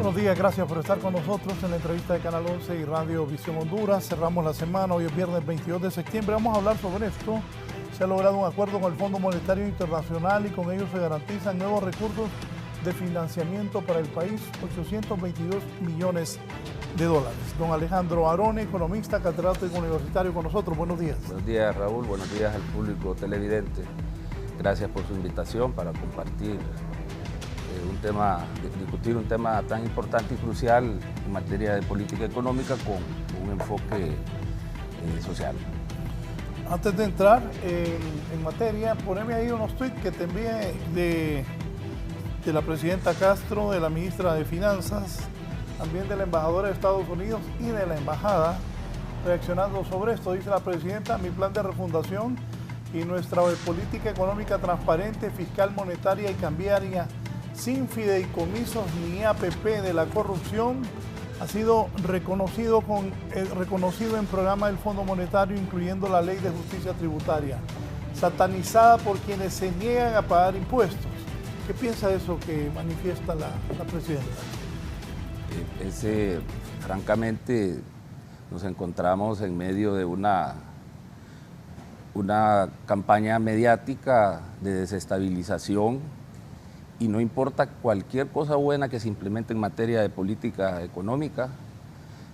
Buenos días, gracias por estar con nosotros en la entrevista de Canal 11 y Radio Visión Honduras. Cerramos la semana, hoy es viernes 22 de septiembre. Vamos a hablar sobre esto. Se ha logrado un acuerdo con el Fondo Monetario Internacional y con ello se garantizan nuevos recursos de financiamiento para el país, 822 millones de dólares. Don Alejandro Arone, economista, catedrático universitario, con nosotros. Buenos días. Buenos días, Raúl. Buenos días al público televidente. Gracias por su invitación para compartir discutir un tema tan importante y crucial en materia de política económica con un enfoque social. Antes de entrar en materia, poneme ahí unos tweets que te envié de la presidenta Castro, de la ministra de Finanzas, también de la embajadora de Estados Unidos y de la embajada, reaccionando sobre esto. Dice la presidenta: mi plan de refundación y nuestra política económica transparente, fiscal, monetaria y cambiaria, sin fideicomisos ni APP de la corrupción, ha sido reconocido en programa del Fondo Monetario, incluyendo la Ley de Justicia Tributaria, satanizada por quienes se niegan a pagar impuestos. ¿Qué piensa de eso que manifiesta la presidenta? Francamente, nos encontramos en medio de una campaña mediática de desestabilización, y no importa cualquier cosa buena que se implemente en materia de política económica,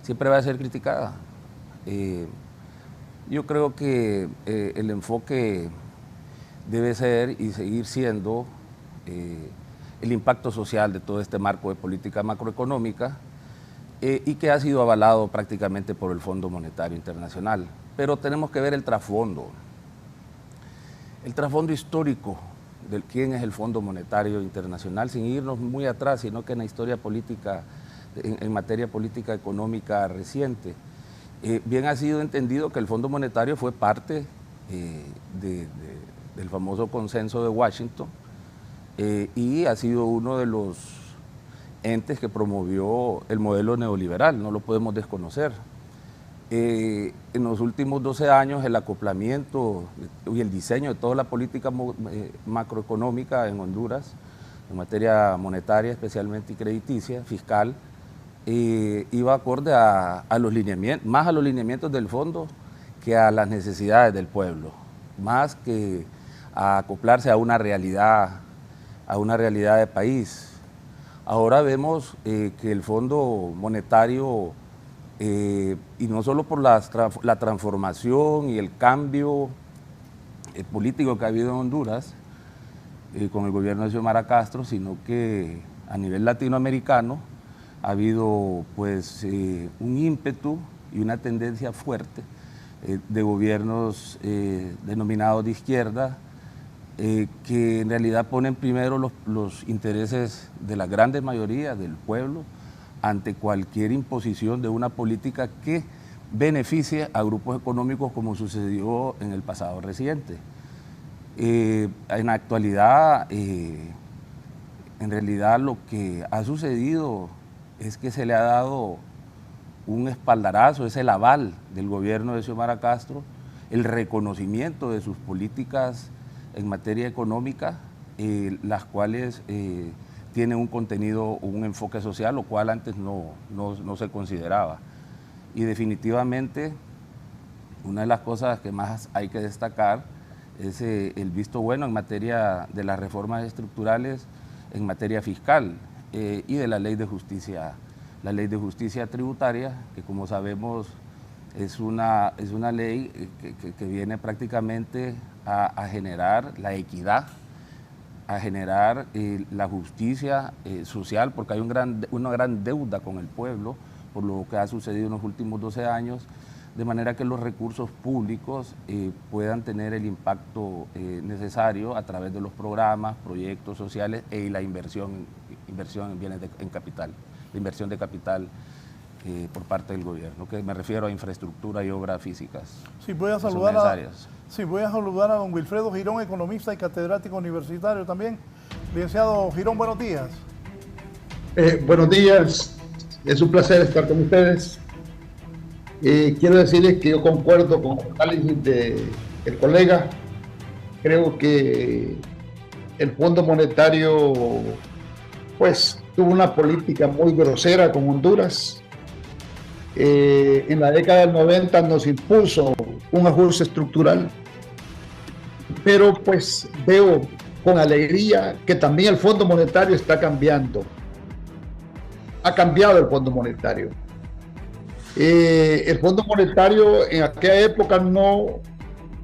siempre va a ser criticada. Yo creo que el enfoque debe ser y seguir siendo el impacto social de todo este marco de política macroeconómica y que ha sido avalado prácticamente por el Fondo Monetario Internacional. Pero tenemos que ver el trasfondo histórico de quién es el Fondo Monetario Internacional, sin irnos muy atrás, sino que en la historia política, en materia política económica reciente. Bien ha sido entendido que el Fondo Monetario fue parte del famoso consenso de Washington y ha sido uno de los entes que promovió el modelo neoliberal, no lo podemos desconocer. En los últimos 12 años el acoplamiento y el diseño de toda la política macroeconómica en Honduras, en materia monetaria especialmente y crediticia, fiscal, iba acorde a los lineamientos, más a los lineamientos del fondo que a las necesidades del pueblo, más que a acoplarse a una realidad de país. Ahora vemos que el Fondo Monetario, y no solo por la transformación y el cambio político que ha habido en Honduras con el gobierno de Xiomara Castro, sino que a nivel latinoamericano ha habido pues un ímpetu y una tendencia fuerte de gobiernos denominados de izquierda, que en realidad ponen primero los intereses de la grande mayoría del pueblo ante cualquier imposición de una política que beneficie a grupos económicos, como sucedió en el pasado reciente. En la actualidad, en realidad lo que ha sucedido es que se le ha dado un espaldarazo, es el aval del gobierno de Xiomara Castro, el reconocimiento de sus políticas en materia económica, las cuales tiene un contenido, un enfoque social, lo cual antes no se consideraba. Y definitivamente, una de las cosas que más hay que destacar es el visto bueno en materia de las reformas estructurales, en materia fiscal y de la ley de justicia tributaria, que como sabemos es una ley que viene prácticamente a generar la equidad, a generar la justicia social, porque hay una gran deuda con el pueblo por lo que ha sucedido en los últimos 12 años, de manera que los recursos públicos puedan tener el impacto necesario a través de los programas, proyectos sociales y la inversión en bienes en capital, la inversión de capital por parte del gobierno, que me refiero a infraestructura y obras físicas. Sí, voy a saludar a don Wilfredo Girón, economista y catedrático universitario también. Licenciado Girón, buenos días. Buenos días, es un placer estar con ustedes. Quiero decirles que yo concuerdo con el análisis del colega. Creo que el Fondo Monetario pues tuvo una política muy grosera con Honduras. En la década del 90 nos impuso un ajuste estructural, pero pues veo con alegría que también el Fondo Monetario está cambiando. Ha cambiado el Fondo Monetario. El Fondo Monetario en aquella época no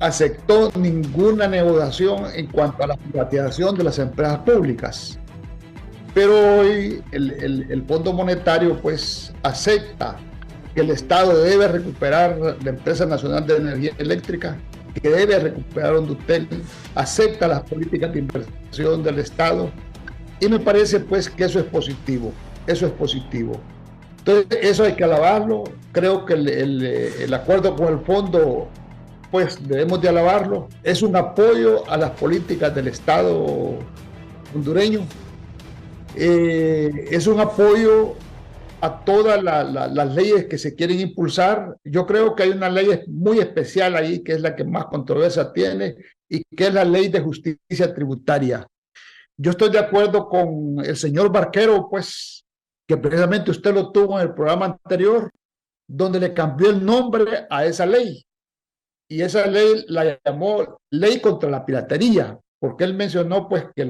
aceptó ninguna negociación en cuanto a la privatización de las empresas públicas. Pero hoy el Fondo Monetario pues acepta que el Estado debe recuperar la Empresa Nacional de Energía Eléctrica, que debe recuperar Hondutel, acepta las políticas de inversión del Estado, y me parece pues que eso es positivo, eso es positivo. Entonces eso hay que alabarlo. Creo que el acuerdo con el fondo pues debemos de alabarlo, es un apoyo a las políticas del Estado hondureño, es un apoyo a todas las leyes que se quieren impulsar. Yo creo que hay una ley muy especial ahí, que es la que más controversia tiene, y que es la ley de justicia tributaria. Yo estoy de acuerdo con el señor Barquero, pues, que precisamente usted lo tuvo en el programa anterior, donde le cambió el nombre a esa ley. Y esa ley la llamó Ley contra la Piratería, porque él mencionó, pues, que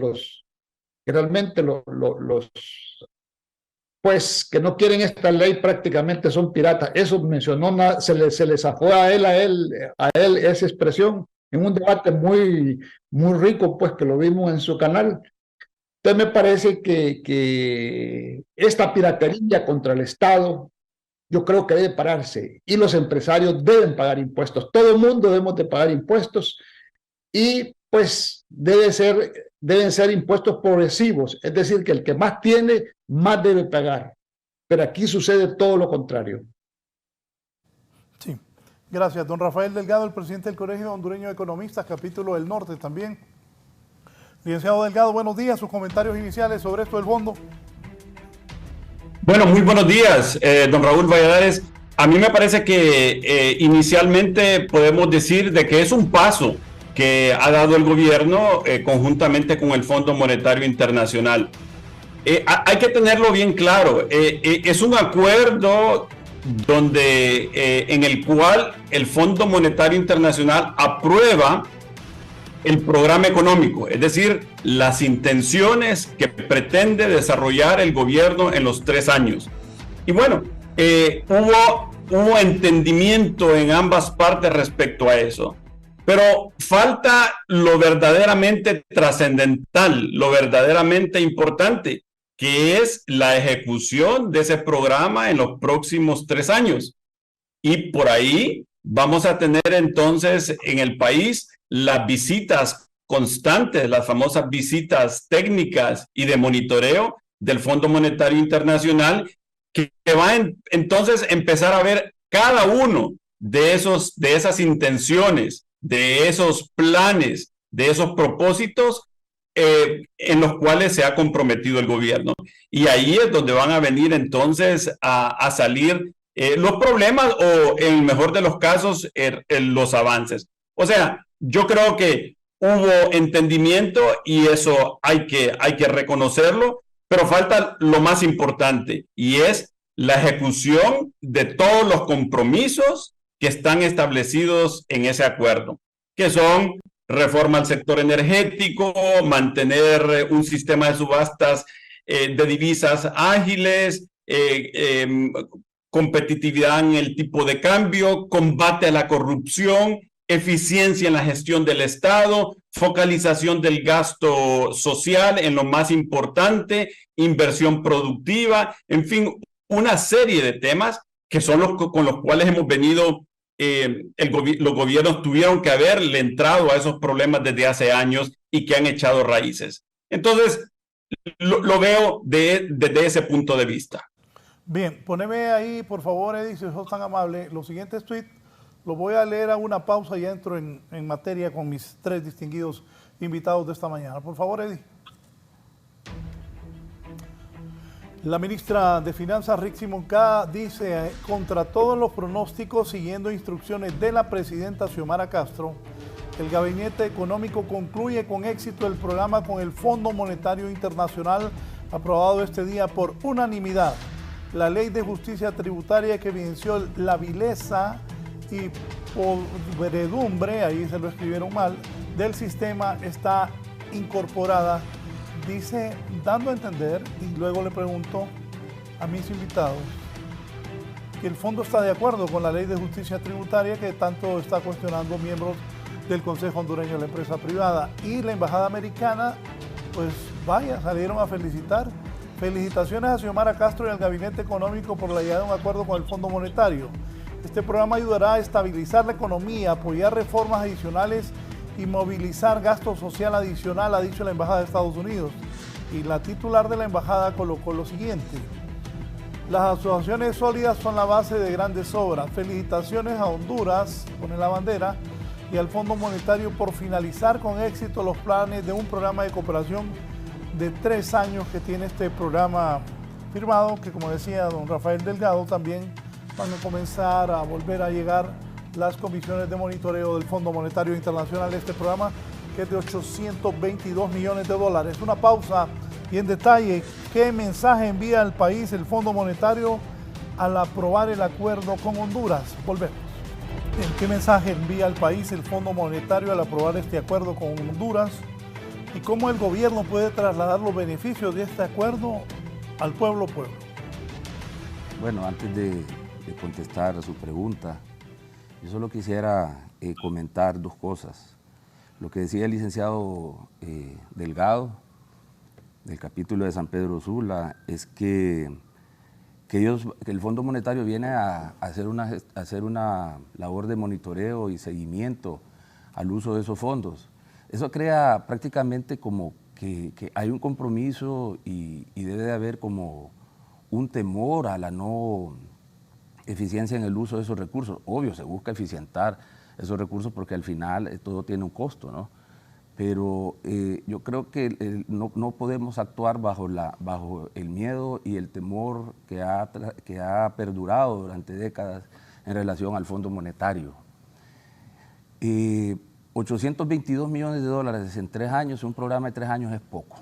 realmente los pues que no quieren esta ley prácticamente son piratas. Eso mencionó, se le zafó a él esa expresión en un debate muy rico, pues, que lo vimos en su canal. Entonces me parece que esta piratería contra el Estado, yo creo que debe pararse, y los empresarios deben pagar impuestos. Todo el mundo debemos de pagar impuestos, y pues deben ser impuestos progresivos, es decir, que el que más tiene, más debe pagar. Pero aquí sucede todo lo contrario. Sí, gracias. Don Rafael Delgado, el presidente del Colegio Hondureño de Economistas, capítulo del Norte también. Licenciado Delgado, buenos días. Sus comentarios iniciales sobre esto del fondo. Bueno, muy buenos días, don Raúl Valladares. A mí me parece que inicialmente podemos decir de que es un paso que ha dado el gobierno conjuntamente con el Fondo Monetario Internacional. Hay que tenerlo bien claro, es un acuerdo en el cual el Fondo Monetario Internacional aprueba el programa económico, es decir, las intenciones que pretende desarrollar el gobierno en los 3 años. Y bueno, hubo entendimiento en ambas partes respecto a eso. Pero falta lo verdaderamente trascendental, lo verdaderamente importante, que es la ejecución de ese programa en los próximos 3 años. Y por ahí vamos a tener entonces en el país las visitas constantes, las famosas visitas técnicas y de monitoreo del Fondo Monetario Internacional, que va entonces empezar a ver cada uno de esas intenciones, de esos planes, de esos propósitos en los cuales se ha comprometido el gobierno. Y ahí es donde van a venir entonces a salir los problemas o, en el mejor de los casos, los avances. O sea, yo creo que hubo entendimiento y eso hay que reconocerlo, pero falta lo más importante, y es la ejecución de todos los compromisos que están establecidos en ese acuerdo, que son reforma al sector energético, mantener un sistema de subastas de divisas ágiles, competitividad en el tipo de cambio, combate a la corrupción, eficiencia en la gestión del Estado, focalización del gasto social en lo más importante, inversión productiva, en fin, una serie de temas que son con los cuales hemos venido, los gobiernos tuvieron que haberle entrado a esos problemas desde hace años y que han echado raíces. Entonces, lo veo desde ese punto de vista. Bien, poneme ahí, por favor, Eddie, si sos tan amable, los siguientes tweets. Lo voy a leer a una pausa y entro en materia con mis 3 distinguidos invitados de esta mañana. Por favor, Eddie. La ministra de Finanzas, Rixi Moncada, dice, contra todos los pronósticos, siguiendo instrucciones de la presidenta Xiomara Castro, el Gabinete Económico concluye con éxito el programa con el Fondo Monetario Internacional aprobado este día por unanimidad. La Ley de Justicia Tributaria que evidenció la vileza y podredumbre, ahí se lo escribieron mal, del sistema está incorporada, dice, dando a entender, y luego le pregunto a mis invitados, que el fondo está de acuerdo con la Ley de Justicia Tributaria que tanto está cuestionando miembros del Consejo Hondureño de la Empresa Privada. Y la Embajada Americana, pues vaya, salieron a felicitar. Felicitaciones a Xiomara Castro y al Gabinete Económico por la llegada de un acuerdo con el Fondo Monetario. Este programa ayudará a estabilizar la economía, apoyar reformas adicionales y movilizar gasto social adicional, ha dicho la Embajada de Estados Unidos. Y la titular de la Embajada colocó lo siguiente: las asociaciones sólidas son la base de grandes obras. Felicitaciones a Honduras, pone la bandera, y al Fondo Monetario por finalizar con éxito los planes de un programa de cooperación de 3 años que tiene este programa firmado, que como decía don Rafael Delgado, también van a comenzar a volver a llegar las comisiones de monitoreo del Fondo Monetario Internacional, este programa que es de 822 millones de dólares. Una pausa y en detalle, ¿qué mensaje envía al país el Fondo Monetario al aprobar el acuerdo con Honduras? Volvemos. ¿Qué mensaje envía al país el Fondo Monetario al aprobar este acuerdo con Honduras? ¿Y cómo el gobierno puede trasladar los beneficios de este acuerdo al pueblo? Bueno, antes de contestar a su pregunta, yo solo quisiera comentar 2 cosas. Lo que decía el licenciado Delgado, del capítulo de San Pedro Sula, es que el Fondo Monetario viene a hacer una labor de monitoreo y seguimiento al uso de esos fondos. Eso crea prácticamente como que hay un compromiso y debe de haber como un temor a la no eficiencia en el uso de esos recursos. Obvio, se busca eficientar esos recursos porque al final todo tiene un costo, ¿no? Pero yo creo que no podemos actuar bajo el miedo y el temor que ha perdurado durante décadas en relación al Fondo Monetario. 822 millones de dólares en 3 años, un programa de 3 años es poco.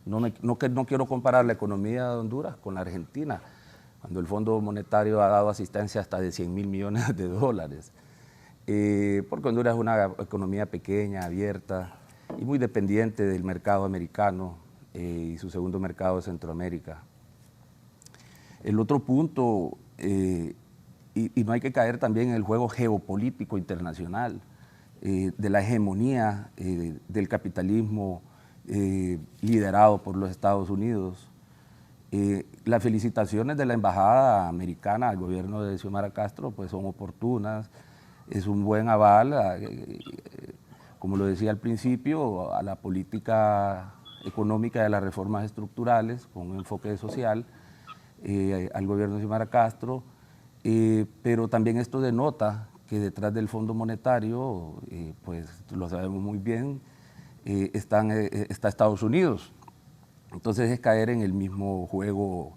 No quiero comparar la economía de Honduras con la Argentina, cuando el Fondo Monetario ha dado asistencia hasta de 100.000 millones de dólares. Porque Honduras es una economía pequeña, abierta y muy dependiente del mercado americano y su segundo mercado de Centroamérica. El otro punto, y no hay que caer también en el juego geopolítico internacional, de la hegemonía del capitalismo liderado por los Estados Unidos. Las felicitaciones de la Embajada Americana al gobierno de Xiomara Castro pues son oportunas. Es un buen aval, como lo decía al principio, a la política económica de las reformas estructurales con un enfoque social, al gobierno de Xiomara Castro, pero también esto denota que detrás del Fondo Monetario, pues lo sabemos muy bien, está Estados Unidos. Entonces es caer en el mismo juego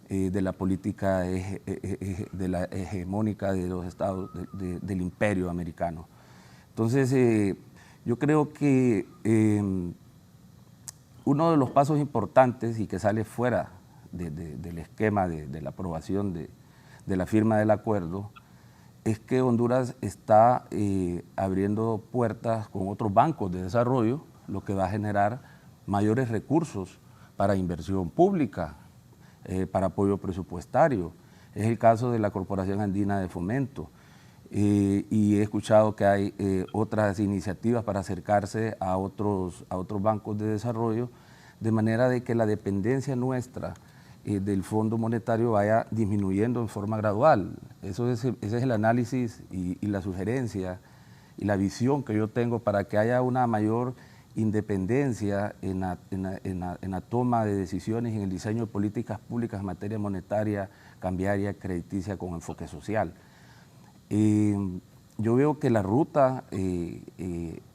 de la política de la hegemónica de los estados del imperio americano. Entonces yo creo que uno de los pasos importantes y que sale fuera del esquema de la aprobación de la firma del acuerdo es que Honduras está abriendo puertas con otros bancos de desarrollo, lo que va a generar mayores recursos para inversión pública, para apoyo presupuestario. Es el caso de la Corporación Andina de Fomento. Y he escuchado que hay otras iniciativas para acercarse a otros bancos de desarrollo, de manera de que la dependencia nuestra del Fondo Monetario vaya disminuyendo en forma gradual. Ese es el análisis y la sugerencia y la visión que yo tengo para que haya una mayor independencia en la toma de decisiones y en el diseño de políticas públicas en materia monetaria, cambiaria, crediticia con enfoque social. Yo veo que la ruta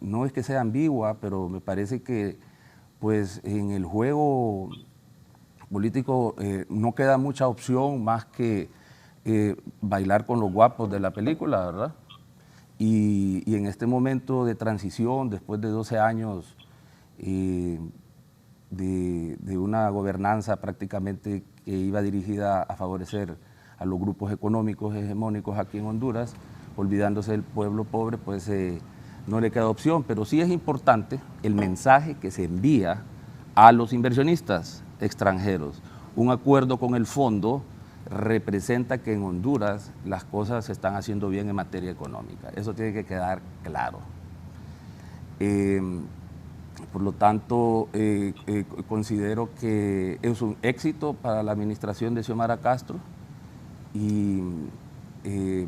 no es que sea ambigua, pero me parece que pues, en el juego político no queda mucha opción más que bailar con los guapos de la película, ¿verdad? Y en este momento de transición, después de 12 años de una gobernanza prácticamente que iba dirigida a favorecer a los grupos económicos hegemónicos aquí en Honduras, olvidándose del pueblo pobre, pues no le queda opción. Pero sí es importante el mensaje que se envía a los inversionistas extranjeros. Un acuerdo con el fondo representa que en Honduras las cosas se están haciendo bien en materia económica. Eso tiene que quedar claro. Por lo tanto, considero que es un éxito para la administración de Xiomara Castro y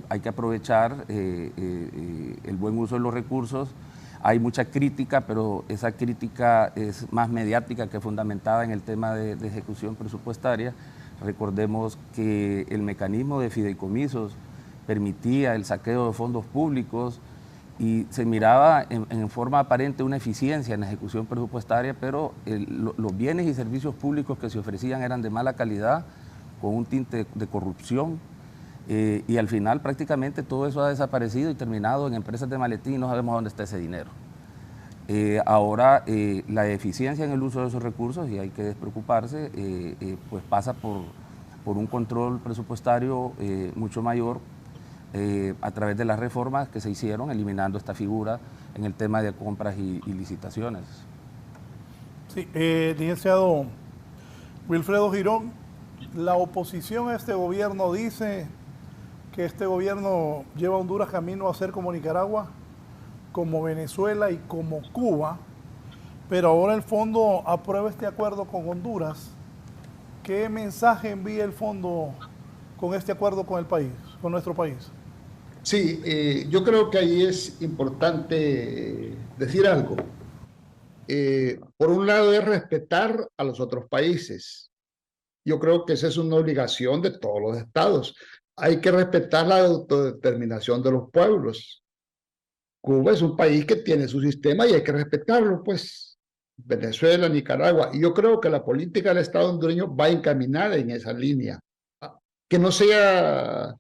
hay que aprovechar el buen uso de los recursos. Hay mucha crítica, pero esa crítica es más mediática que fundamentada en el tema de ejecución presupuestaria. Recordemos que el mecanismo de fideicomisos permitía el saqueo de fondos públicos y se miraba en forma aparente una eficiencia en la ejecución presupuestaria, pero los bienes y servicios públicos que se ofrecían eran de mala calidad, con un tinte de corrupción, y al final prácticamente todo eso ha desaparecido y terminado en empresas de maletín y no sabemos dónde está ese dinero. Ahora la eficiencia en el uso de esos recursos, y hay que despreocuparse, pues pasa por un control presupuestario mucho mayor a través de las reformas que se hicieron, eliminando esta figura en el tema de compras y licitaciones. Sí, licenciado Wilfredo Girón, la oposición a este gobierno dice que este gobierno lleva a Honduras camino a ser como Nicaragua, como Venezuela y como Cuba, pero ahora el fondo aprueba este acuerdo con Honduras. ¿Qué mensaje envía el fondo con este acuerdo con el país, con nuestro país? Sí, yo creo que ahí es importante decir algo. Por un lado es respetar a los otros países. Yo creo que esa es una obligación de todos los estados. Hay que respetar la autodeterminación de los pueblos. Cuba es un país que tiene su sistema y hay que respetarlo, pues. Venezuela, Nicaragua. Y yo creo que la política del Estado hondureño va encaminada en esa línea. Que no sea,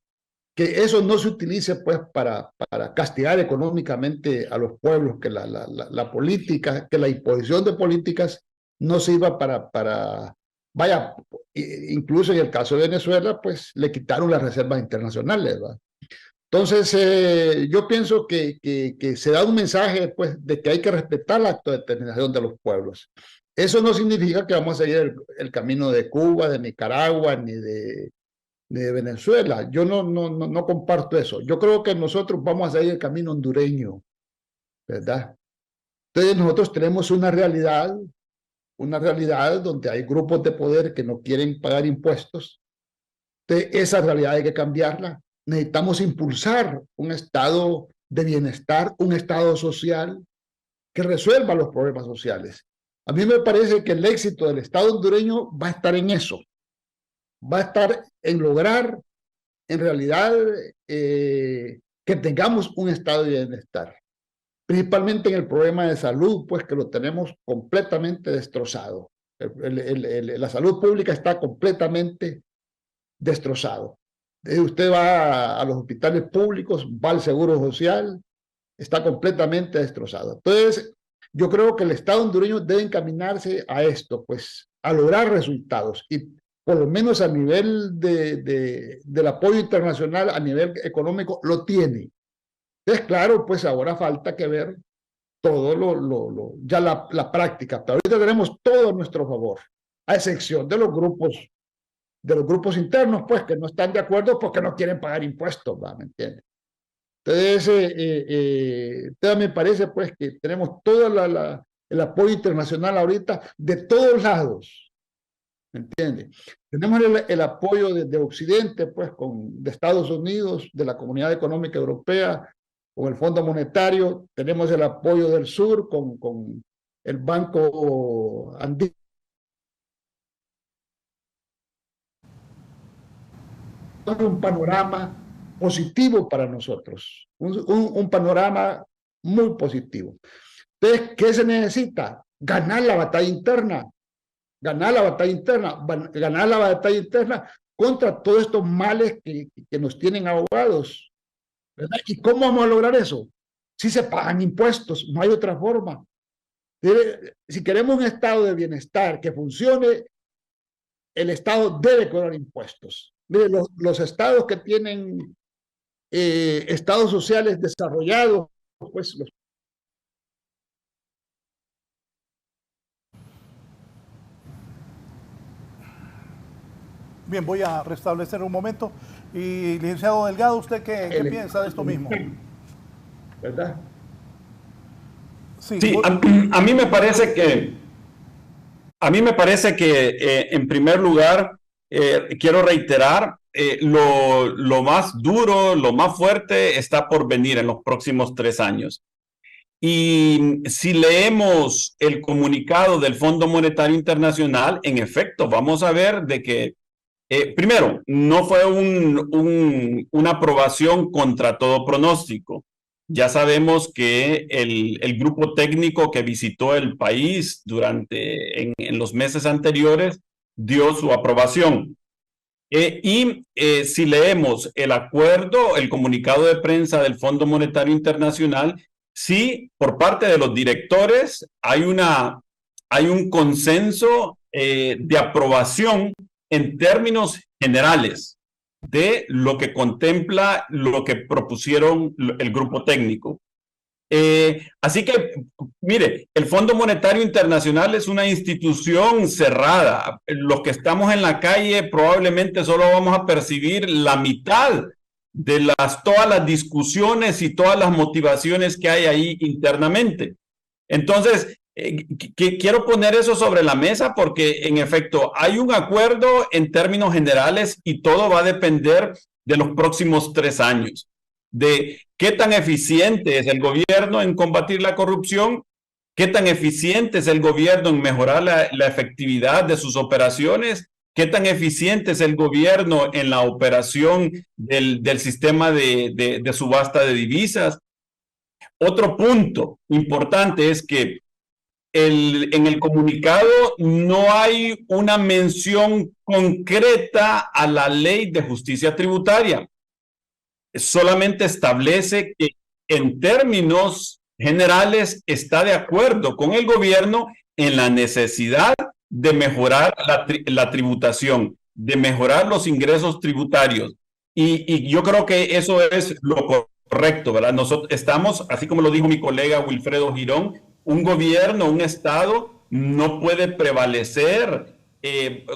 que eso no se utilice pues para castigar económicamente a los pueblos, que la política, que la imposición de políticas no sirva vaya, incluso en el caso de Venezuela, pues le quitaron las reservas internacionales, ¿verdad? Entonces, yo pienso que se da un mensaje pues, de que hay que respetar la autodeterminación de los pueblos. Eso no significa que vamos a seguir el camino de Cuba, de Nicaragua, ni de Venezuela. Yo no comparto eso. Yo creo que nosotros vamos a seguir el camino hondureño, ¿verdad? Entonces, nosotros tenemos una realidad donde hay grupos de poder que no quieren pagar impuestos. Entonces, esa realidad hay que cambiarla. Necesitamos impulsar un estado de bienestar, un estado social que resuelva los problemas sociales. A mí me parece que el éxito del Estado hondureño va a estar en eso, va a estar en lograr, en realidad, que tengamos un estado de bienestar, principalmente en el problema de salud, pues que lo tenemos completamente destrozado. La salud pública está completamente destrozado. Usted va a los hospitales públicos, va al Seguro Social, está completamente destrozado. Entonces, yo creo que el Estado hondureño debe encaminarse a esto, pues, a lograr resultados, y por lo menos a nivel del apoyo internacional, a nivel económico, lo tiene. Entonces, claro, pues ahora falta que ver todo ya la práctica, pero ahorita tenemos todo a nuestro favor, a excepción de los grupos internos, pues, que no están de acuerdo porque no quieren pagar impuestos, ¿va? ¿Me entiendes? Entonces, me parece, pues, que tenemos todo el apoyo internacional ahorita de todos lados, ¿me entiendes? Tenemos el apoyo de Occidente, pues, de Estados Unidos, de la Comunidad Económica Europea, con el Fondo Monetario. Tenemos el apoyo del sur con el Banco Andino. Un panorama positivo para nosotros, un panorama muy positivo. Entonces, ¿qué se necesita? Ganar la batalla interna, ganar la batalla interna contra todos estos males que nos tienen ahogados, ¿verdad? ¿Y cómo vamos a lograr eso? Si se pagan impuestos, no hay otra forma. Si queremos un estado de bienestar que funcione, el estado debe cobrar impuestos. Mire, los estados que tienen estados sociales desarrollados, pues los... Bien, voy a restablecer un momento. Y licenciado Delgado, ¿usted qué piensa de esto mismo? ¿Verdad? Sí, a mí me parece que, en primer lugar, quiero reiterar, lo más duro, lo más fuerte está por venir en los próximos 3 años. Y si leemos el comunicado del Fondo Monetario Internacional, en efecto, vamos a ver de que, primero, no fue una aprobación contra todo pronóstico. Ya sabemos que el grupo técnico que visitó el país en los meses anteriores dio su aprobación. Si leemos el acuerdo, el comunicado de prensa del Fondo Monetario Internacional, sí, por parte de los directores hay un consenso de aprobación en términos generales de lo que contempla lo que propusieron el grupo técnico. Así que, mire, el Fondo Monetario Internacional es una institución cerrada. Los que estamos en la calle probablemente solo vamos a percibir la mitad de todas las discusiones y todas las motivaciones que hay ahí internamente. Entonces, quiero poner eso sobre la mesa porque, en efecto, hay un acuerdo en términos generales y todo va a depender de los próximos 3 años, de qué tan eficiente es el gobierno en combatir la corrupción, qué tan eficiente es el gobierno en mejorar la efectividad de sus operaciones, qué tan eficiente es el gobierno en la operación del sistema de subasta de divisas. Otro punto importante es que en el comunicado no hay una mención concreta a la ley de justicia tributaria. Solamente establece que en términos generales está de acuerdo con el gobierno en la necesidad de mejorar la tributación, de mejorar los ingresos tributarios. Y yo creo que eso es lo correcto, ¿verdad? Nosotros estamos, así como lo dijo mi colega Wilfredo Girón, un gobierno, un Estado no puede prevalecer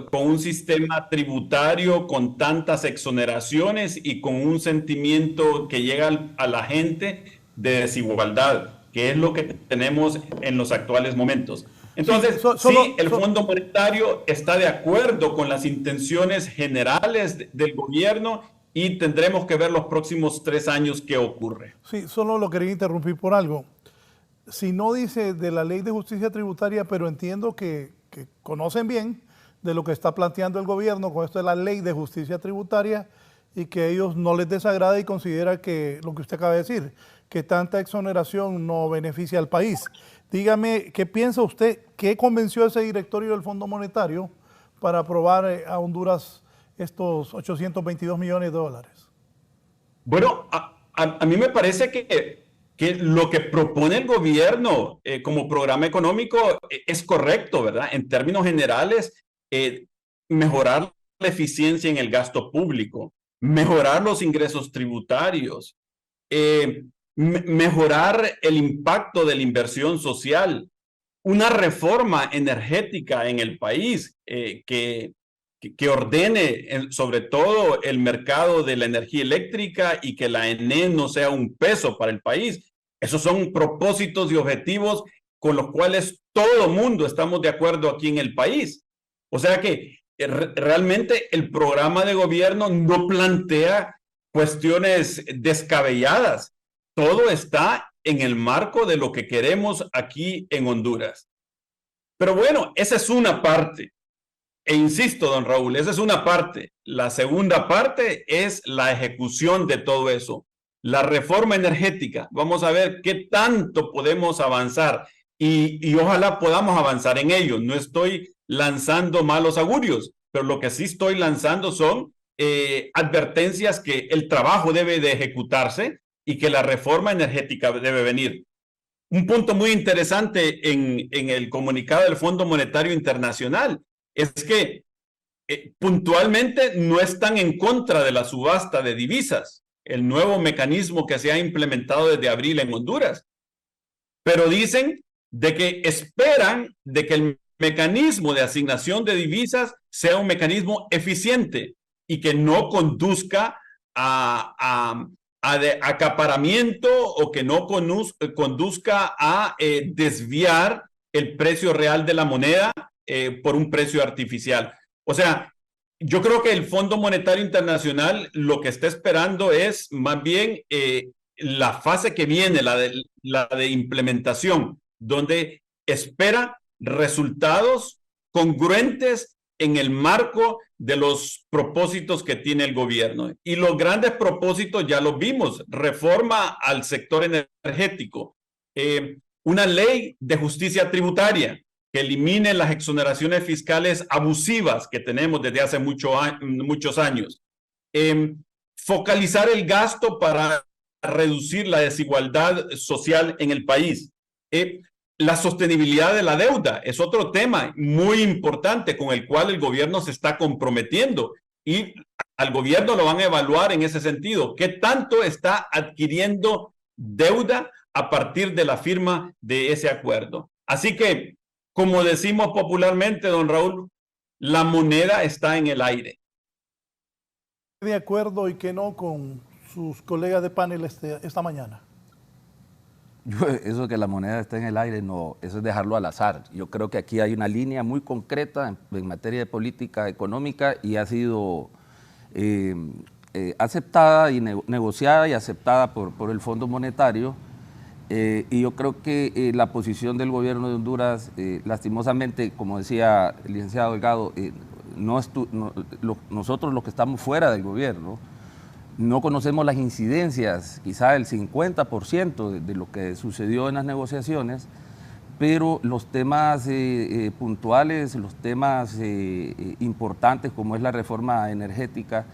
con un sistema tributario con tantas exoneraciones y con un sentimiento que llega a la gente de desigualdad, que es lo que tenemos en los actuales momentos. Entonces, el Fondo Monetario está de acuerdo con las intenciones generales del gobierno y tendremos que ver los próximos 3 años qué ocurre. Sí, solo lo quería interrumpir por algo. Si no dice de la ley de justicia tributaria, pero entiendo que conocen bien de lo que está planteando el gobierno con esto de la ley de justicia tributaria y que a ellos no les desagrada y considera que lo que usted acaba de decir, que tanta exoneración no beneficia al país. Dígame, ¿qué piensa usted? ¿Qué convenció a ese directorio del Fondo Monetario para aprobar a Honduras estos 822 millones de dólares? Bueno, a mí me parece que lo que propone el gobierno como programa económico es correcto, ¿verdad? En términos generales, mejorar la eficiencia en el gasto público, mejorar los ingresos tributarios, mejorar el impacto de la inversión social, una reforma energética en el país que ordene sobre todo el mercado de la energía eléctrica y que la ENE no sea un peso para el país. Esos son propósitos y objetivos con los cuales todo mundo estamos de acuerdo aquí en el país. O sea que realmente el programa de gobierno no plantea cuestiones descabelladas. Todo está en el marco de lo que queremos aquí en Honduras. Pero bueno, esa es una parte. E insisto, don Raúl, esa es una parte. La segunda parte es la ejecución de todo eso. La reforma energética. Vamos a ver qué tanto podemos avanzar y ojalá podamos avanzar en ello. No estoy lanzando malos augurios, pero lo que sí estoy lanzando son advertencias que el trabajo debe de ejecutarse y que la reforma energética debe venir. un punto muy interesante en el comunicado del Fondo Monetario Internacional es que puntualmente no están en contra de la subasta de divisas, el nuevo mecanismo que se ha implementado desde abril en Honduras, pero dicen de que esperan de que el mecanismo de asignación de divisas sea un mecanismo eficiente y que no conduzca a acaparamiento o que no conduzca a desviar el precio real de la moneda por un precio artificial. O sea, yo creo que el Fondo Monetario Internacional lo que está esperando es más bien la fase que viene, la de implementación, donde espera resultados congruentes en el marco de los propósitos que tiene el gobierno. Y los grandes propósitos ya los vimos: reforma al sector energético, una ley de justicia tributaria que elimine las exoneraciones fiscales abusivas que tenemos desde hace muchos años, focalizar el gasto para reducir la desigualdad social en el país. La sostenibilidad de la deuda es otro tema muy importante con el cual el gobierno se está comprometiendo y al gobierno lo van a evaluar en ese sentido. ¿Qué tanto está adquiriendo deuda a partir de la firma de ese acuerdo? Así que, como decimos popularmente, don Raúl, la moneda está en el aire. ¿De acuerdo y qué no con sus colegas de panel esta mañana? Eso que la moneda está en el aire, no, eso es dejarlo al azar. Yo creo que aquí hay una línea muy concreta en materia de política económica y ha sido aceptada y negociada y aceptada por el Fondo Monetario. Y yo creo que la posición del gobierno de Honduras, lastimosamente, como decía el licenciado Delgado, nosotros los que estamos fuera del gobierno, no conocemos las incidencias, quizá el 50% de lo que sucedió en las negociaciones, pero los temas puntuales, los temas importantes como es la reforma energética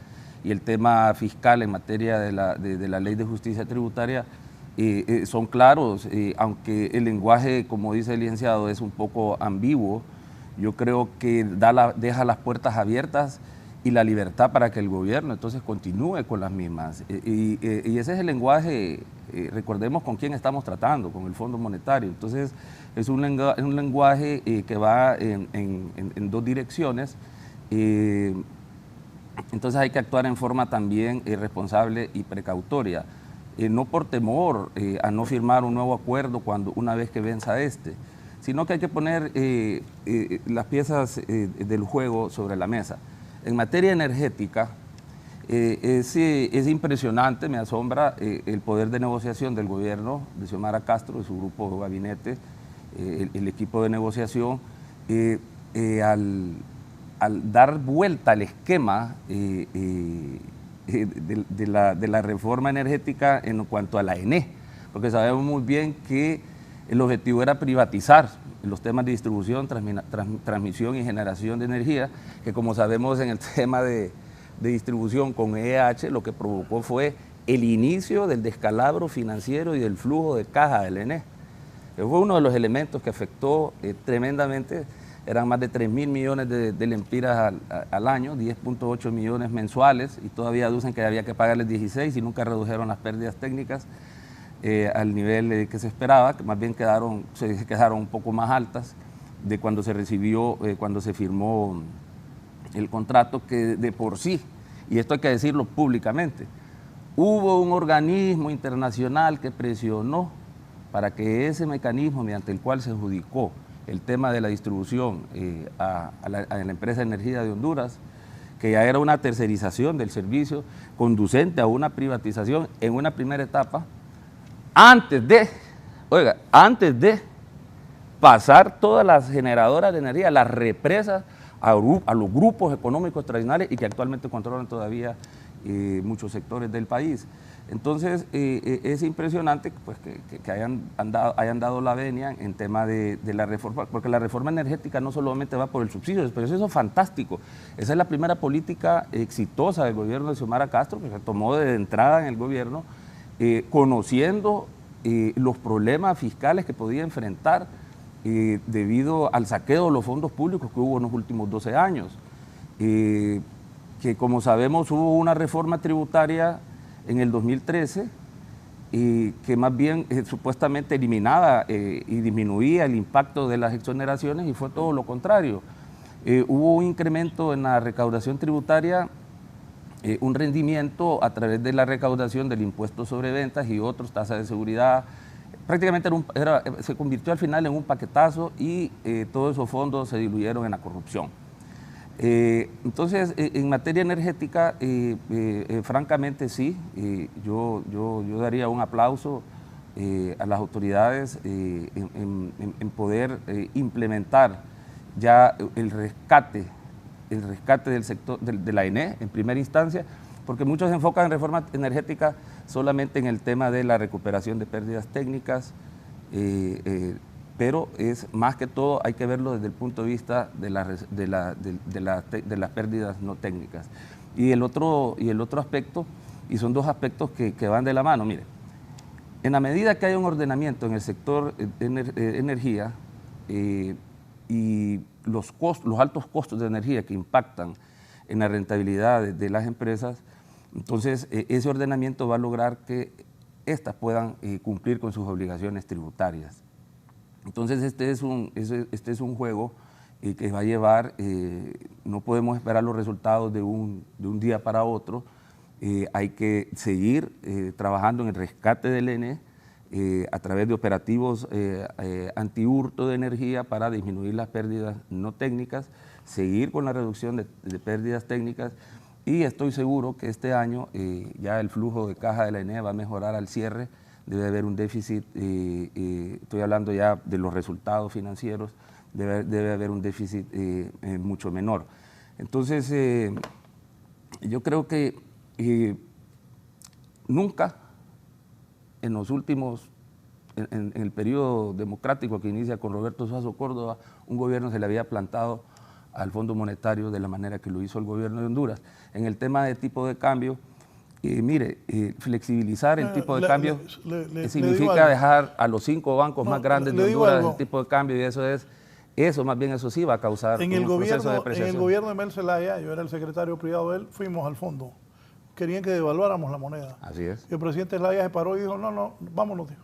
y el tema fiscal en materia de la ley de justicia tributaria son claros, aunque el lenguaje, como dice el licenciado, es un poco ambiguo. Yo creo que deja las puertas abiertas y la libertad para que el gobierno entonces continúe con las mismas. Y ese es el lenguaje, recordemos con quién estamos tratando, con el Fondo Monetario. Entonces es un lenguaje que va en dos direcciones. Entonces hay que actuar en forma también responsable y precautoria, no por temor a no firmar un nuevo acuerdo una vez que venza sino que hay que poner las piezas del juego sobre la mesa. En materia energética, es impresionante, me asombra el poder de negociación del gobierno de Xiomara Castro, de su grupo de gabinete, el equipo de negociación, al dar vuelta al esquema de la reforma energética en cuanto a la ENE, porque sabemos muy bien que el objetivo era privatizar los temas de distribución, transmisión y generación de energía, que como sabemos en el tema de distribución con EH lo que provocó fue el inicio del descalabro financiero y del flujo de caja del ENE. Fue uno de los elementos que afectó tremendamente. Eran más de 3.000 millones de lempiras al año, 10.8 millones mensuales, y todavía aducen que había que pagarles 16 y nunca redujeron las pérdidas técnicas al nivel que se esperaba, que más bien se quedaron un poco más altas de cuando se recibió, cuando se firmó el contrato, que de por sí, y esto hay que decirlo públicamente, hubo un organismo internacional que presionó para que ese mecanismo mediante el cual se adjudicó el tema de la distribución a la empresa de energía de Honduras, que ya era una tercerización del servicio conducente a una privatización en una primera etapa, antes de pasar todas las generadoras de energía, las represas, a los grupos económicos tradicionales y que actualmente controlan todavía muchos sectores del país. Entonces, es impresionante pues, que hayan dado la venia en tema de la reforma, porque la reforma energética no solamente va por el subsidio, pero eso es fantástico. Esa es la primera política exitosa del gobierno de Xiomara Castro, que se tomó de entrada en el gobierno, conociendo los problemas fiscales que podía enfrentar debido al saqueo de los fondos públicos que hubo en los últimos 12 años. Que como sabemos hubo una reforma tributaria en el 2013 que más bien supuestamente eliminaba y disminuía el impacto de las exoneraciones, y fue todo lo contrario. Hubo un incremento en la recaudación tributaria, un rendimiento a través de la recaudación del impuesto sobre ventas y otros, tasas de seguridad. Prácticamente se convirtió al final en un paquetazo, y todos esos fondos se diluyeron en la corrupción. Entonces, en materia energética, francamente sí, yo daría un aplauso a las autoridades en poder implementar ya el rescate del sector de la ENE en primera instancia, porque muchos se enfocan en reforma energética solamente en el tema de la recuperación de pérdidas técnicas, pero es más que todo, hay que verlo desde el punto de vista de las pérdidas no técnicas. Y el otro aspecto, y son dos aspectos que van de la mano, mire, en la medida que hay un ordenamiento en el sector energía, y los altos costos de energía que impactan en la rentabilidad de las empresas, entonces ese ordenamiento va a lograr que éstas puedan cumplir con sus obligaciones tributarias. Entonces este es un juego que va a llevar, no podemos esperar los resultados de un día para otro, hay que seguir trabajando en el rescate del ENE, a través de operativos antihurto de energía para disminuir las pérdidas no técnicas, seguir con la reducción de pérdidas técnicas, y estoy seguro que este año ya el flujo de caja de la ENE va a mejorar al cierre. Debe haber un déficit, estoy hablando ya de los resultados financieros, debe haber un déficit mucho menor. Entonces, yo creo que nunca en los últimos, en el periodo democrático que inicia con Roberto Suazo Córdoba, un gobierno se le había plantado al Fondo Monetario de la manera que lo hizo el gobierno de Honduras. En el tema de tipo de cambio, mire, flexibilizar el tipo de cambio significa dejar a los 5 bancos más grandes de Honduras el tipo de cambio, y eso más bien sí va a causar un proceso de depreciación. En el gobierno de Mel Zelaya, yo era el secretario privado de él, fuimos al fondo. Querían que devaluáramos la moneda. Así es. Y el presidente Zelaya se paró y dijo, no, vámonos, dijo.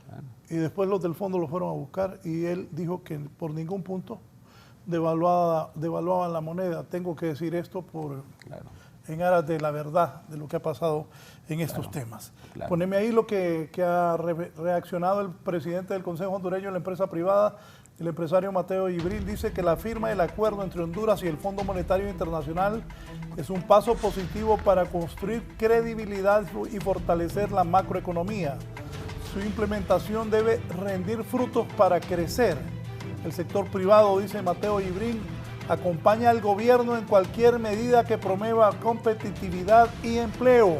Bueno. Y después los del fondo lo fueron a buscar, y él dijo que por ningún punto devaluaban la moneda. Tengo que decir esto en aras de la verdad de lo que ha pasado en estos temas. Claro. Poneme ahí lo que ha reaccionado el presidente del Consejo Hondureño de la Empresa Privada, el empresario Mateo Yibrín. Dice que la firma del acuerdo entre Honduras y el Fondo Monetario Internacional es un paso positivo para construir credibilidad y fortalecer la macroeconomía. Su implementación debe rendir frutos para crecer. El sector privado, dice Mateo Yibrín, acompaña al gobierno en cualquier medida que promueva competitividad y empleo.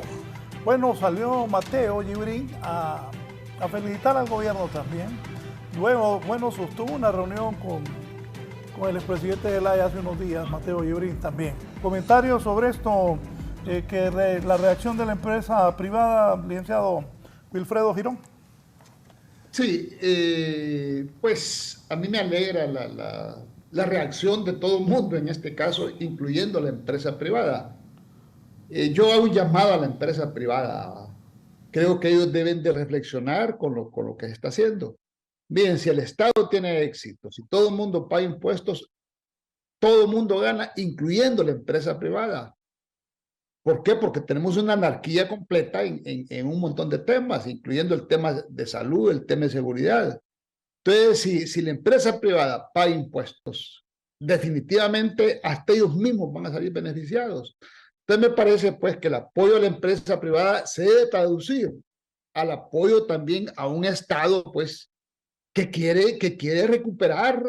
Bueno, salió Mateo Yibrín a felicitar al gobierno también. Luego, bueno, sostuvo una reunión con el expresidente de Zelaya hace unos días, Mateo Yibrín también. Comentarios sobre esto, la reacción de la empresa privada, licenciado Wilfredo Girón. Sí, pues a mí me alegra la reacción de todo el mundo, en este caso, incluyendo la empresa privada. Yo hago un llamado a la empresa privada. Creo que ellos deben de reflexionar con lo que se está haciendo. Miren, si el Estado tiene éxito, si todo el mundo paga impuestos, todo el mundo gana, incluyendo la empresa privada. ¿Por qué? Porque tenemos una anarquía completa en un montón de temas, incluyendo el tema de salud, el tema de seguridad. Entonces, si la empresa privada paga impuestos, definitivamente hasta ellos mismos van a salir beneficiados. Entonces, me parece pues que el apoyo a la empresa privada se debe traducir al apoyo también a un Estado pues que quiere recuperar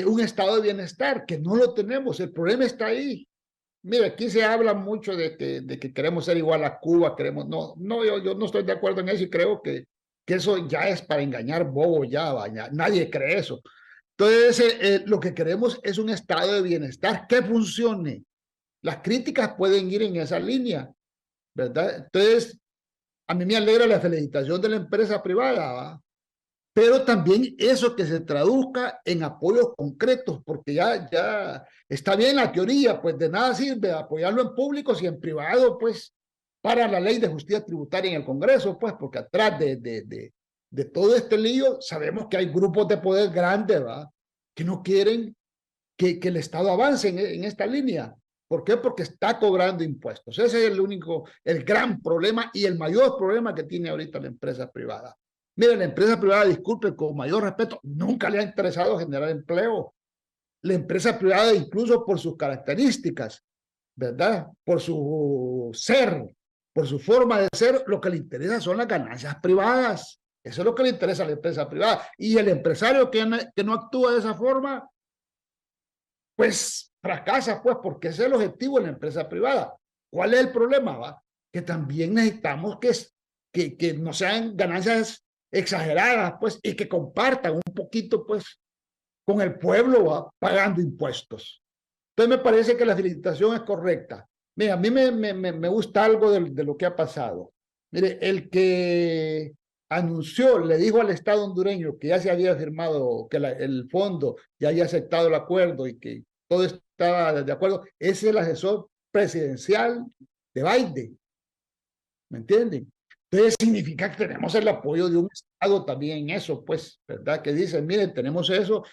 un estado de bienestar, que no lo tenemos. El problema está ahí. Mira, aquí se habla mucho de que queremos ser igual a Cuba, yo no estoy de acuerdo en eso, y creo que eso ya es para engañar bobo, nadie cree eso. Entonces, lo que queremos es un estado de bienestar que funcione. Las críticas pueden ir en esa línea, ¿verdad? Entonces, a mí me alegra la felicitación de la empresa privada, ¿va? Pero también eso que se traduzca en apoyos concretos, porque ya está bien la teoría, pues de nada sirve apoyarlo en público si en privado, pues, para la ley de justicia tributaria en el Congreso, pues, porque atrás de todo este lío sabemos que hay grupos de poder grandes, ¿va? Que no quieren que el Estado avance en esta línea. ¿Por qué? Porque está cobrando impuestos. Ese es el gran problema y el mayor problema que tiene ahorita la empresa privada. Mire, la empresa privada, disculpe, con mayor respeto, nunca le ha interesado generar empleo. La empresa privada, incluso por sus características, ¿verdad? Por su ser, por su forma de ser, lo que le interesa son las ganancias privadas. Eso es lo que le interesa a la empresa privada. Y el empresario que no actúa de esa forma, pues fracasa, pues, porque ese es el objetivo de la empresa privada. ¿Cuál es el problema? ¿Va? Que también necesitamos que no sean ganancias exageradas, pues, y que compartan un poquito, pues, con el pueblo, ¿va? Pagando impuestos. Entonces me parece que la felicitación es correcta. Mira, a mí me gusta algo de lo que ha pasado. Mire, el que anunció, le dijo al Estado hondureño que ya se había firmado, que el fondo ya había aceptado el acuerdo y que todo estaba de acuerdo, ese es el asesor presidencial de Biden. ¿Me entienden? Entonces significa que tenemos el apoyo de un Estado también en eso, pues, ¿verdad? Que dicen, miren, tenemos eso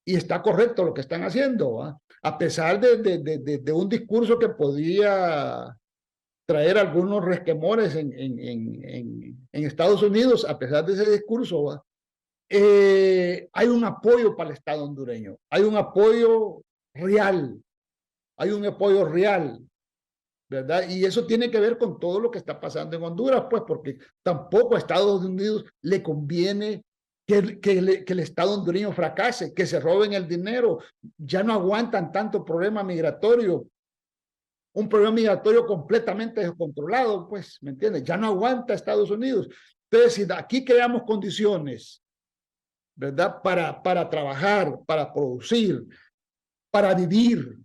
y está correcto lo que están haciendo, ¿va? A pesar de un discurso que podía traer algunos resquemores en Estados Unidos, a pesar de ese discurso, ¿va? Hay un apoyo para el Estado hondureño, hay un apoyo real, ¿verdad? Y eso tiene que ver con todo lo que está pasando en Honduras, pues, porque tampoco a Estados Unidos le conviene que el Estado hondureño fracase, que se roben el dinero, ya no aguantan tanto problema migratorio, un problema migratorio completamente descontrolado, pues, ¿me entiendes? Ya no aguanta Estados Unidos. Entonces, si aquí creamos condiciones, ¿verdad? Para trabajar, para producir, para vivir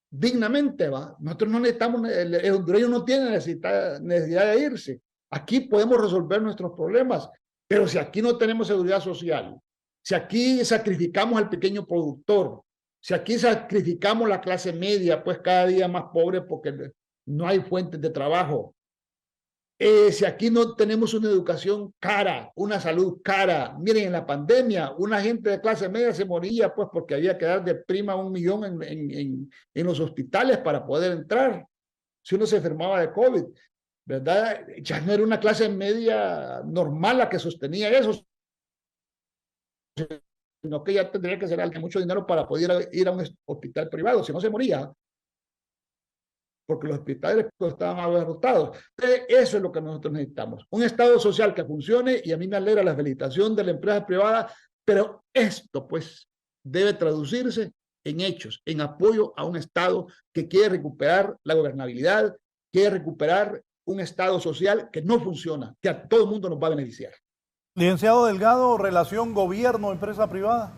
dignamente, ¿va? Nosotros no necesitamos, el hondureño no tiene necesidad de irse. Aquí podemos resolver nuestros problemas, pero si aquí no tenemos seguridad social, si aquí sacrificamos al pequeño productor, si aquí sacrificamos la clase media, pues cada día más pobre porque no hay fuentes de trabajo, si aquí no tenemos una educación cara, una salud cara, miren, en la pandemia, una gente de clase media se moría pues porque había que dar de prima 1 millón en los hospitales para poder entrar, si uno se enfermaba de COVID, ¿verdad? Ya no era una clase media normal la que sostenía eso, sino que ya tendría que ser alguien de mucho dinero para poder ir a un hospital privado, si no se moría, porque los hospitales estaban abarrotados. Eso es lo que nosotros necesitamos. Un Estado social que funcione, y a mí me alegra la felicitación de la empresa privada, pero esto pues debe traducirse en hechos, en apoyo a un Estado que quiere recuperar la gobernabilidad, quiere recuperar un Estado social que no funciona, que a todo el mundo nos va a beneficiar. Licenciado Delgado, relación gobierno-empresa privada.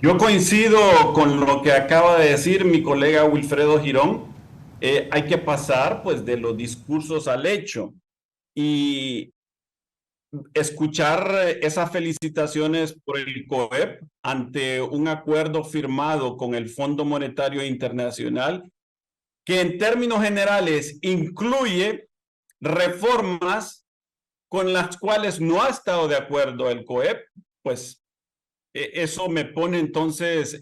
Yo coincido con lo que acaba de decir mi colega Wilfredo Girón. Hay que pasar pues de los discursos al hecho y escuchar esas felicitaciones por el COEP ante un acuerdo firmado con el Fondo Monetario Internacional que en términos generales incluye reformas con las cuales no ha estado de acuerdo el COEP, pues eso me pone entonces,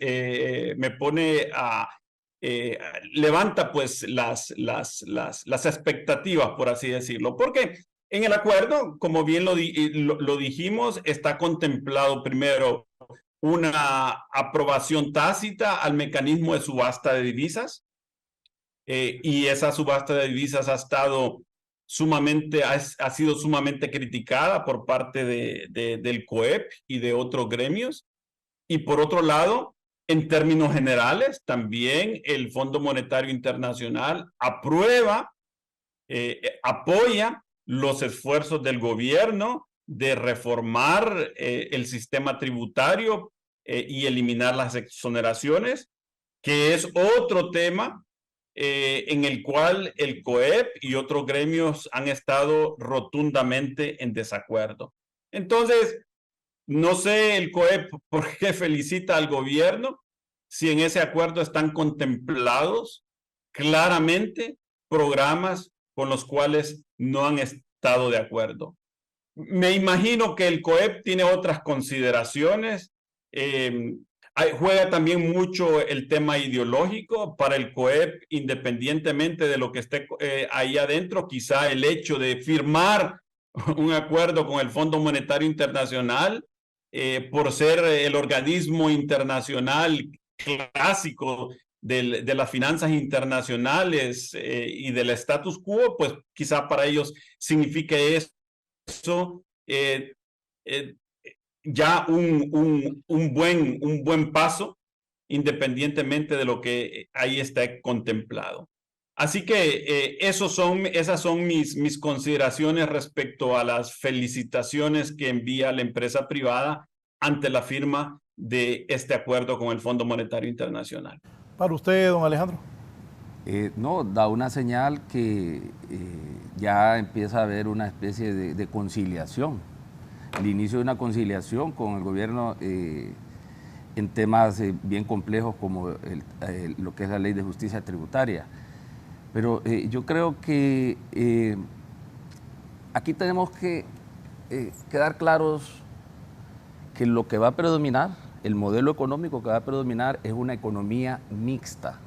levanta pues las expectativas, por así decirlo, porque en el acuerdo, como bien lo dijimos, está contemplado primero una aprobación tácita al mecanismo de subasta de divisas, y esa subasta de divisas ha sido sumamente criticada por parte del COEP y de otros gremios. Y por otro lado, en términos generales, también el Fondo Monetario Internacional apoya los esfuerzos del gobierno de reformar el sistema tributario y eliminar las exoneraciones, que es otro tema en el cual el COEP y otros gremios han estado rotundamente en desacuerdo. Entonces, no sé el COEP por qué felicita al gobierno si en ese acuerdo están contemplados claramente programas con los cuales no han estado de acuerdo. Me imagino que el COEP tiene otras consideraciones. Juega también mucho el tema ideológico para el COEP, independientemente de lo que esté ahí adentro. Quizá el hecho de firmar un acuerdo con el Fondo Monetario Internacional, por ser el organismo internacional clásico de las finanzas internacionales y del status quo, pues quizá para ellos signifique eso ya un buen paso, independientemente de lo que ahí está contemplado. Así que esas son mis consideraciones respecto a las felicitaciones que envía la empresa privada ante la firma de este acuerdo con el Fondo Monetario Internacional. Para usted, don Alejandro. No, da una señal que ya empieza a haber una especie de conciliación, el inicio de una conciliación con el gobierno en temas bien complejos como lo que es la ley de justicia tributaria. Pero yo creo que aquí tenemos que quedar claros que lo que va a predominar, el modelo económico que va a predominar es una economía mixta,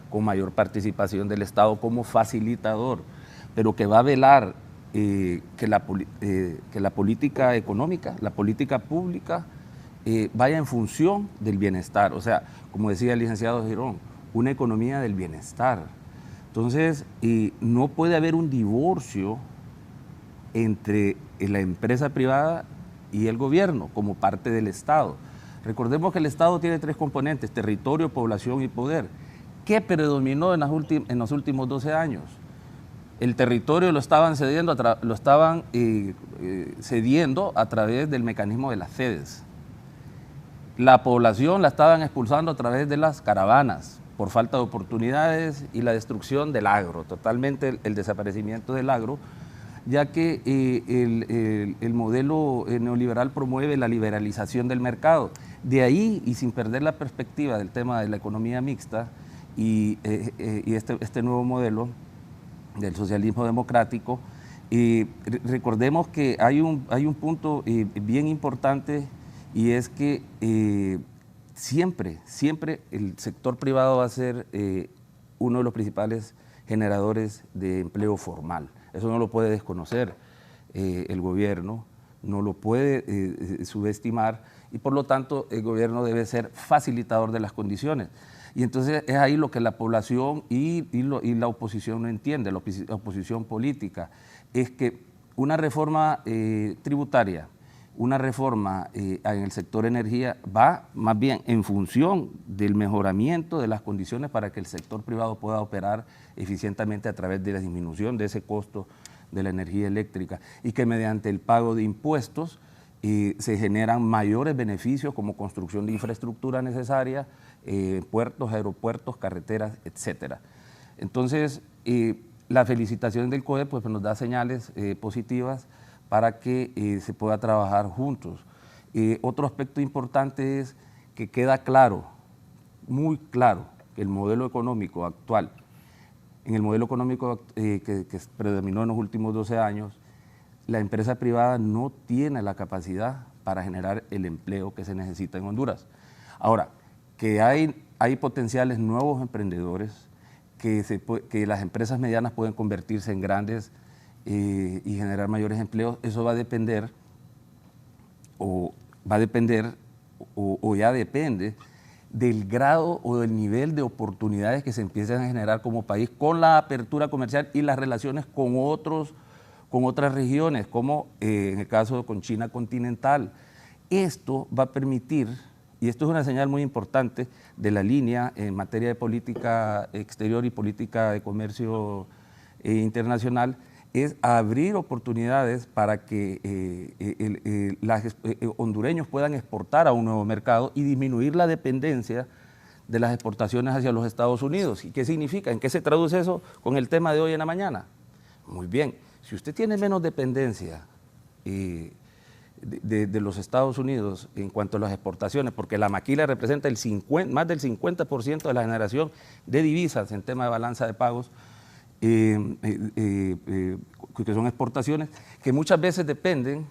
con mayor participación del Estado como facilitador, pero que va a velar que la política económica, la política pública, vaya en función del bienestar. O sea, como decía el licenciado Girón, una economía del bienestar. Entonces, no puede haber un divorcio entre la empresa privada y el gobierno como parte del Estado. Recordemos que el Estado tiene tres componentes: territorio, población y poder. ¿Qué predominó en los últimos 12 años? El territorio lo estaban cediendo a través del mecanismo de las FEDES. La población la estaban expulsando a través de las caravanas por falta de oportunidades y la destrucción del agro, totalmente el desaparecimiento del agro, ya que el modelo neoliberal promueve la liberalización del mercado. De ahí, y sin perder la perspectiva del tema de la economía mixta y este nuevo modelo del socialismo democrático, recordemos que hay un punto bien importante, y es que siempre el sector privado va a ser uno de los principales generadores de empleo formal. Eso no lo puede desconocer el gobierno, no lo puede subestimar, y por lo tanto el gobierno debe ser facilitador de las condiciones. Y entonces es ahí lo que la población y la oposición no entiende, la oposición política, es que una reforma tributaria, una reforma en el sector energía va más bien en función del mejoramiento de las condiciones para que el sector privado pueda operar eficientemente a través de la disminución de ese costo de la energía eléctrica, y que mediante el pago de impuestos se generan mayores beneficios como construcción de infraestructura necesaria, puertos, aeropuertos, carreteras, etcétera. Entonces, la felicitación del COEP pues, nos da señales positivas para que se pueda trabajar juntos. Otro aspecto importante es que queda claro, muy claro, que el modelo económico actual, en el modelo económico que predominó en los últimos 12 años, la empresa privada no tiene la capacidad para generar el empleo que se necesita en Honduras. Ahora, que hay potenciales nuevos emprendedores, que las empresas medianas pueden convertirse en grandes y generar mayores empleos, eso va a depender o ya depende del grado o del nivel de oportunidades que se empiezan a generar como país con la apertura comercial y las relaciones con otras regiones, como en el caso con China continental. Esto va a permitir, y esto es una señal muy importante de la línea en materia de política exterior y política de comercio internacional, es abrir oportunidades para que hondureños puedan exportar a un nuevo mercado y disminuir la dependencia de las exportaciones hacia los Estados Unidos. ¿Y qué significa? ¿En qué se traduce eso con el tema de hoy en la mañana? Muy bien, si usted tiene menos dependencia de los Estados Unidos en cuanto a las exportaciones, porque la maquila representa más del 50% de la generación de divisas en tema de balanza de pagos, que son exportaciones, que muchas veces dependen,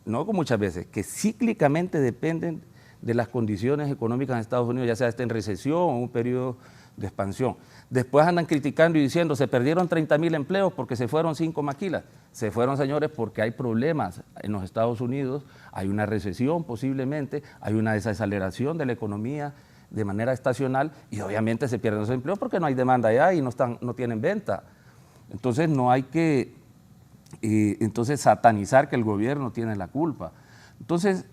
no muchas veces, que cíclicamente dependen de las condiciones económicas en Estados Unidos, ya sea en recesión o un periodo de expansión. Después andan criticando y diciendo, se perdieron 30.000 empleos porque se fueron 5 maquilas. Se fueron, señores, porque hay problemas en los Estados Unidos, hay una recesión posiblemente, hay una desaceleración de la economía de manera estacional y obviamente se pierden los empleos porque no hay demanda allá y no tienen venta. Entonces no hay que satanizar que el gobierno tiene la culpa. Entonces,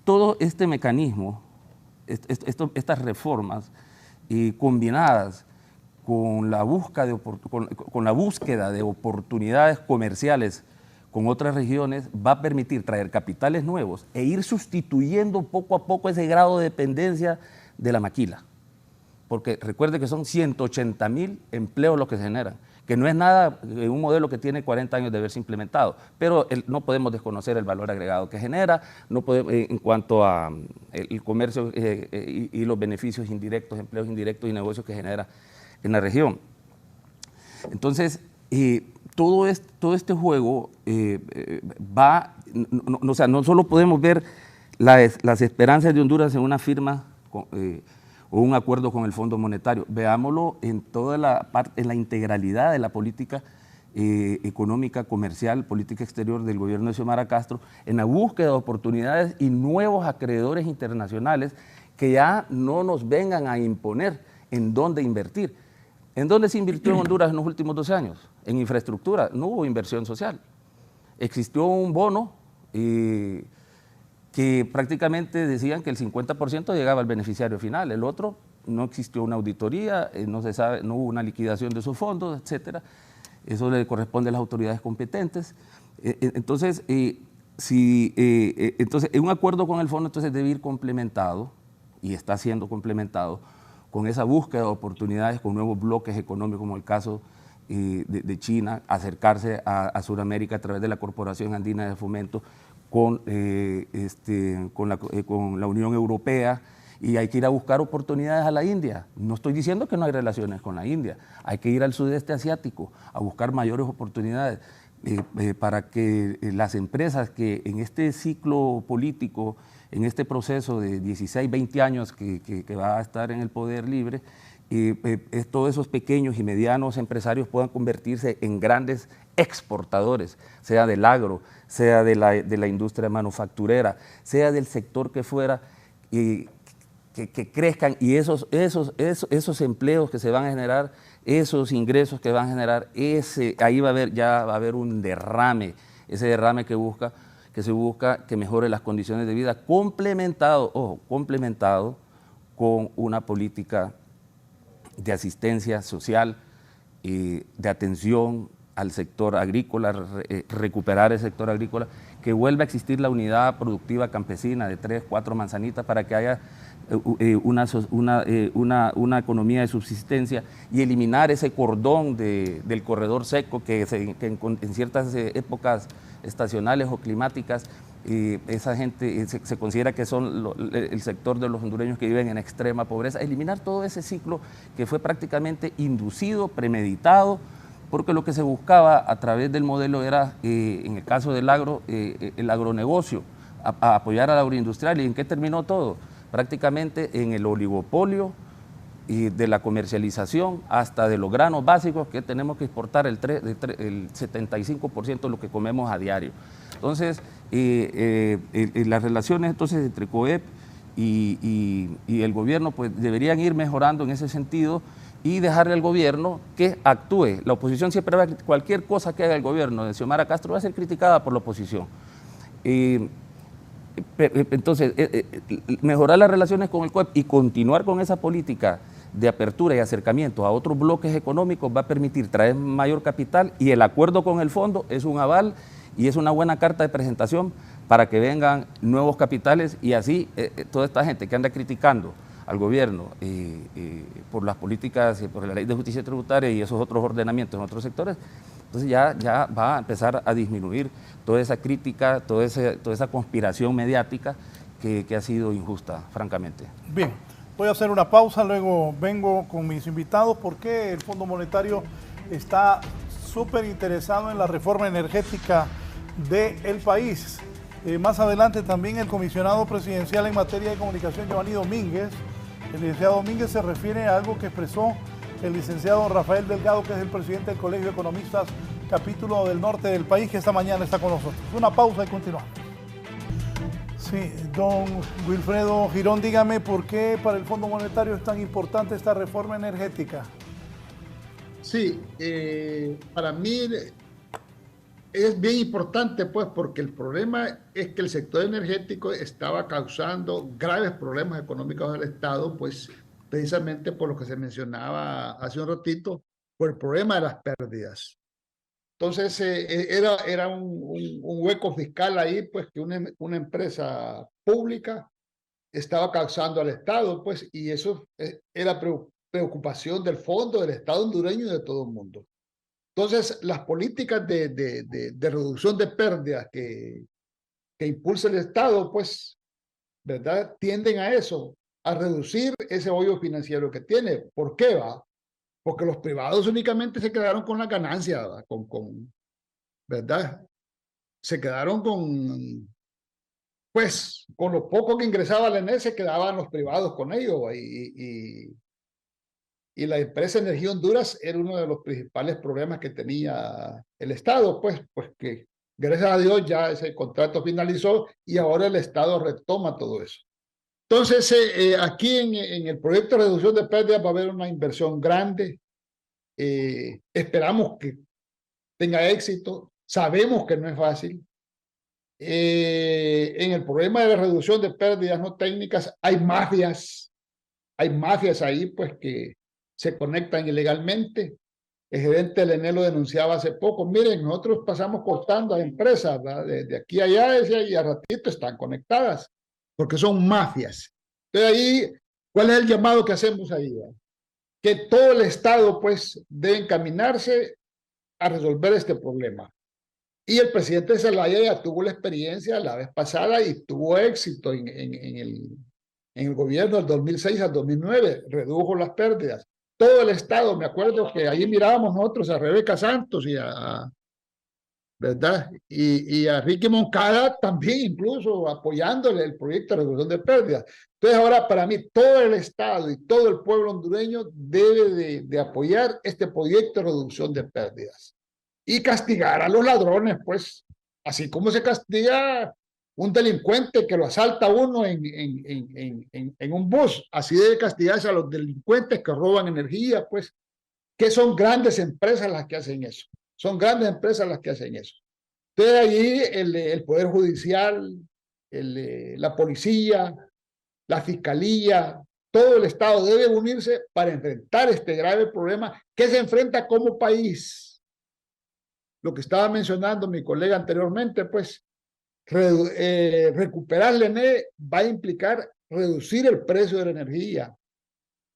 todo este mecanismo, estas reformas combinadas con la búsqueda de oportunidades comerciales con otras regiones, va a permitir traer capitales nuevos e ir sustituyendo poco a poco ese grado de dependencia de la maquila. Porque recuerde que son 180.000 empleos los que se generan, que no es nada un modelo que tiene 40 años de haberse implementado, pero no podemos desconocer el valor agregado que genera, no podemos, en cuanto a el comercio y los beneficios indirectos, empleos indirectos y negocios que genera en la región. Entonces, todo este juego no solo podemos ver las esperanzas de Honduras en una firma o un acuerdo con el Fondo Monetario. Veámoslo en toda en la integralidad de la política económica, comercial, política exterior del gobierno de Xiomara Castro, en la búsqueda de oportunidades y nuevos acreedores internacionales que ya no nos vengan a imponer en dónde invertir. ¿En dónde se invirtió en Honduras en los últimos 12 años? En infraestructura, no hubo inversión social. Existió un bono que prácticamente decían que el 50% llegaba al beneficiario final, el otro no existió una auditoría, no se sabe, no hubo una liquidación de sus fondos, etcétera. Eso le corresponde a las autoridades competentes. Entonces, un acuerdo con el fondo entonces debe ir complementado, y está siendo complementado, con esa búsqueda de oportunidades, con nuevos bloques económicos, como el caso de China, acercarse a Sudamérica a través de la Corporación Andina de Fomento, con la Unión Europea, y hay que ir a buscar oportunidades a la India. No estoy diciendo que no hay relaciones con la India, hay que ir al sudeste asiático a buscar mayores oportunidades para que las empresas que en este ciclo político, en este proceso de 16, 20 años que va a estar en el poder libre, todos esos pequeños y medianos empresarios puedan convertirse en grandes exportadores, sea del agro, sea de la industria manufacturera, sea del sector que fuera, que crezcan, y esos empleos que se van a generar, esos ingresos que van a generar, ahí va a haber un derrame, ese derrame que se busca que mejore las condiciones de vida, complementado con una política de asistencia social, de atención al sector agrícola, recuperar el sector agrícola, que vuelva a existir la unidad productiva campesina de 3, 4 manzanitas para que haya una economía de subsistencia, y eliminar ese cordón del corredor seco que en ciertas épocas estacionales o climáticas esa gente se considera que son el sector de los hondureños que viven en extrema pobreza. Eliminar todo ese ciclo que fue prácticamente inducido, premeditado, porque lo que se buscaba a través del modelo era, en el caso del agro, el agronegocio, apoyar al agroindustrial. ¿Y en qué terminó todo? Prácticamente en el oligopolio y de la comercialización hasta de los granos básicos, que tenemos que exportar el 75% de lo que comemos a diario. Entonces, las relaciones entonces entre COEP y el gobierno pues deberían ir mejorando en ese sentido, y dejarle al gobierno que actúe. La oposición siempre va, cualquier cosa que haga el gobierno de Xiomara Castro va a ser criticada por la oposición. Entonces, mejorar las relaciones con el COEP y continuar con esa política de apertura y acercamiento a otros bloques económicos va a permitir traer mayor capital, y el acuerdo con el fondo es un aval y es una buena carta de presentación para que vengan nuevos capitales, y así toda esta gente que anda criticando al gobierno por las políticas y por la ley de justicia tributaria y esos otros ordenamientos en otros sectores, entonces ya va a empezar a disminuir toda esa crítica, toda esa conspiración mediática que ha sido injusta, francamente. Bien, voy a hacer una pausa, luego vengo con mis invitados porque el Fondo Monetario está súper interesado en la reforma energética del país. Más adelante también el comisionado presidencial en materia de comunicación, Giovanni Domínguez. El licenciado Domínguez se refiere a algo que expresó el licenciado Rafael Delgado, que es el presidente del Colegio de Economistas, capítulo del norte del país, que esta mañana está con nosotros. Una pausa y continuamos. Sí, don Wilfredo Girón, dígame por qué para el Fondo Monetario es tan importante esta reforma energética. Sí, para mí es bien importante, pues, porque el problema es que el sector energético estaba causando graves problemas económicos al Estado, pues, precisamente por lo que se mencionaba hace un ratito, por el problema de las pérdidas. Entonces, era un hueco fiscal ahí, pues, que una empresa pública estaba causando al Estado, pues, y eso era preocupación del Fondo, del Estado hondureño y de todo el mundo. Entonces, las políticas de reducción de pérdidas que impulsa el Estado, pues, ¿verdad?, tienden a eso, a reducir ese hoyo financiero que tiene. ¿Por qué va? Porque los privados únicamente se quedaron con la ganancia, ¿verdad? ¿Verdad? Se quedaron pues, con lo poco que ingresaba la ENE, se quedaban los privados con ello, y la empresa Energía Honduras era uno de los principales problemas que tenía el Estado, pues que gracias a Dios ya ese contrato finalizó y ahora el Estado retoma todo eso. Entonces, aquí en el proyecto de reducción de pérdidas va a haber una inversión grande. Esperamos que tenga éxito. Sabemos que no es fácil. En el problema de la reducción de pérdidas no técnicas hay mafias ahí, pues, que se conectan ilegalmente. El gerente del ENE lo denunciaba hace poco. Miren, nosotros pasamos cortando a empresas, ¿verdad?, de aquí a allá, y a ratito están conectadas, porque son mafias. Entonces ahí, ¿cuál es el llamado que hacemos ahí? ¿Verdad? Que todo el Estado, pues, debe encaminarse a resolver este problema. Y el presidente Zelaya ya tuvo la experiencia la vez pasada y tuvo éxito en el gobierno del 2006 al 2009, redujo las pérdidas. Todo el Estado, me acuerdo que allí mirábamos nosotros a Rebeca Santos ¿verdad? Y a Ricky Moncada también, incluso apoyándole el proyecto de reducción de pérdidas. Entonces ahora, para mí, todo el Estado y todo el pueblo hondureño debe de apoyar este proyecto de reducción de pérdidas y castigar a los ladrones, pues, así como se castiga un delincuente que lo asalta a uno en un bus, así debe castigarse a los delincuentes que roban energía, pues, que son grandes empresas las que hacen eso. Son grandes empresas las que hacen eso. Entonces allí el Poder Judicial, la policía, la fiscalía, todo el Estado debe unirse para enfrentar este grave problema que se enfrenta como país. Lo que estaba mencionando mi colega anteriormente, pues, recuperar la ENE va a implicar reducir el precio de la energía,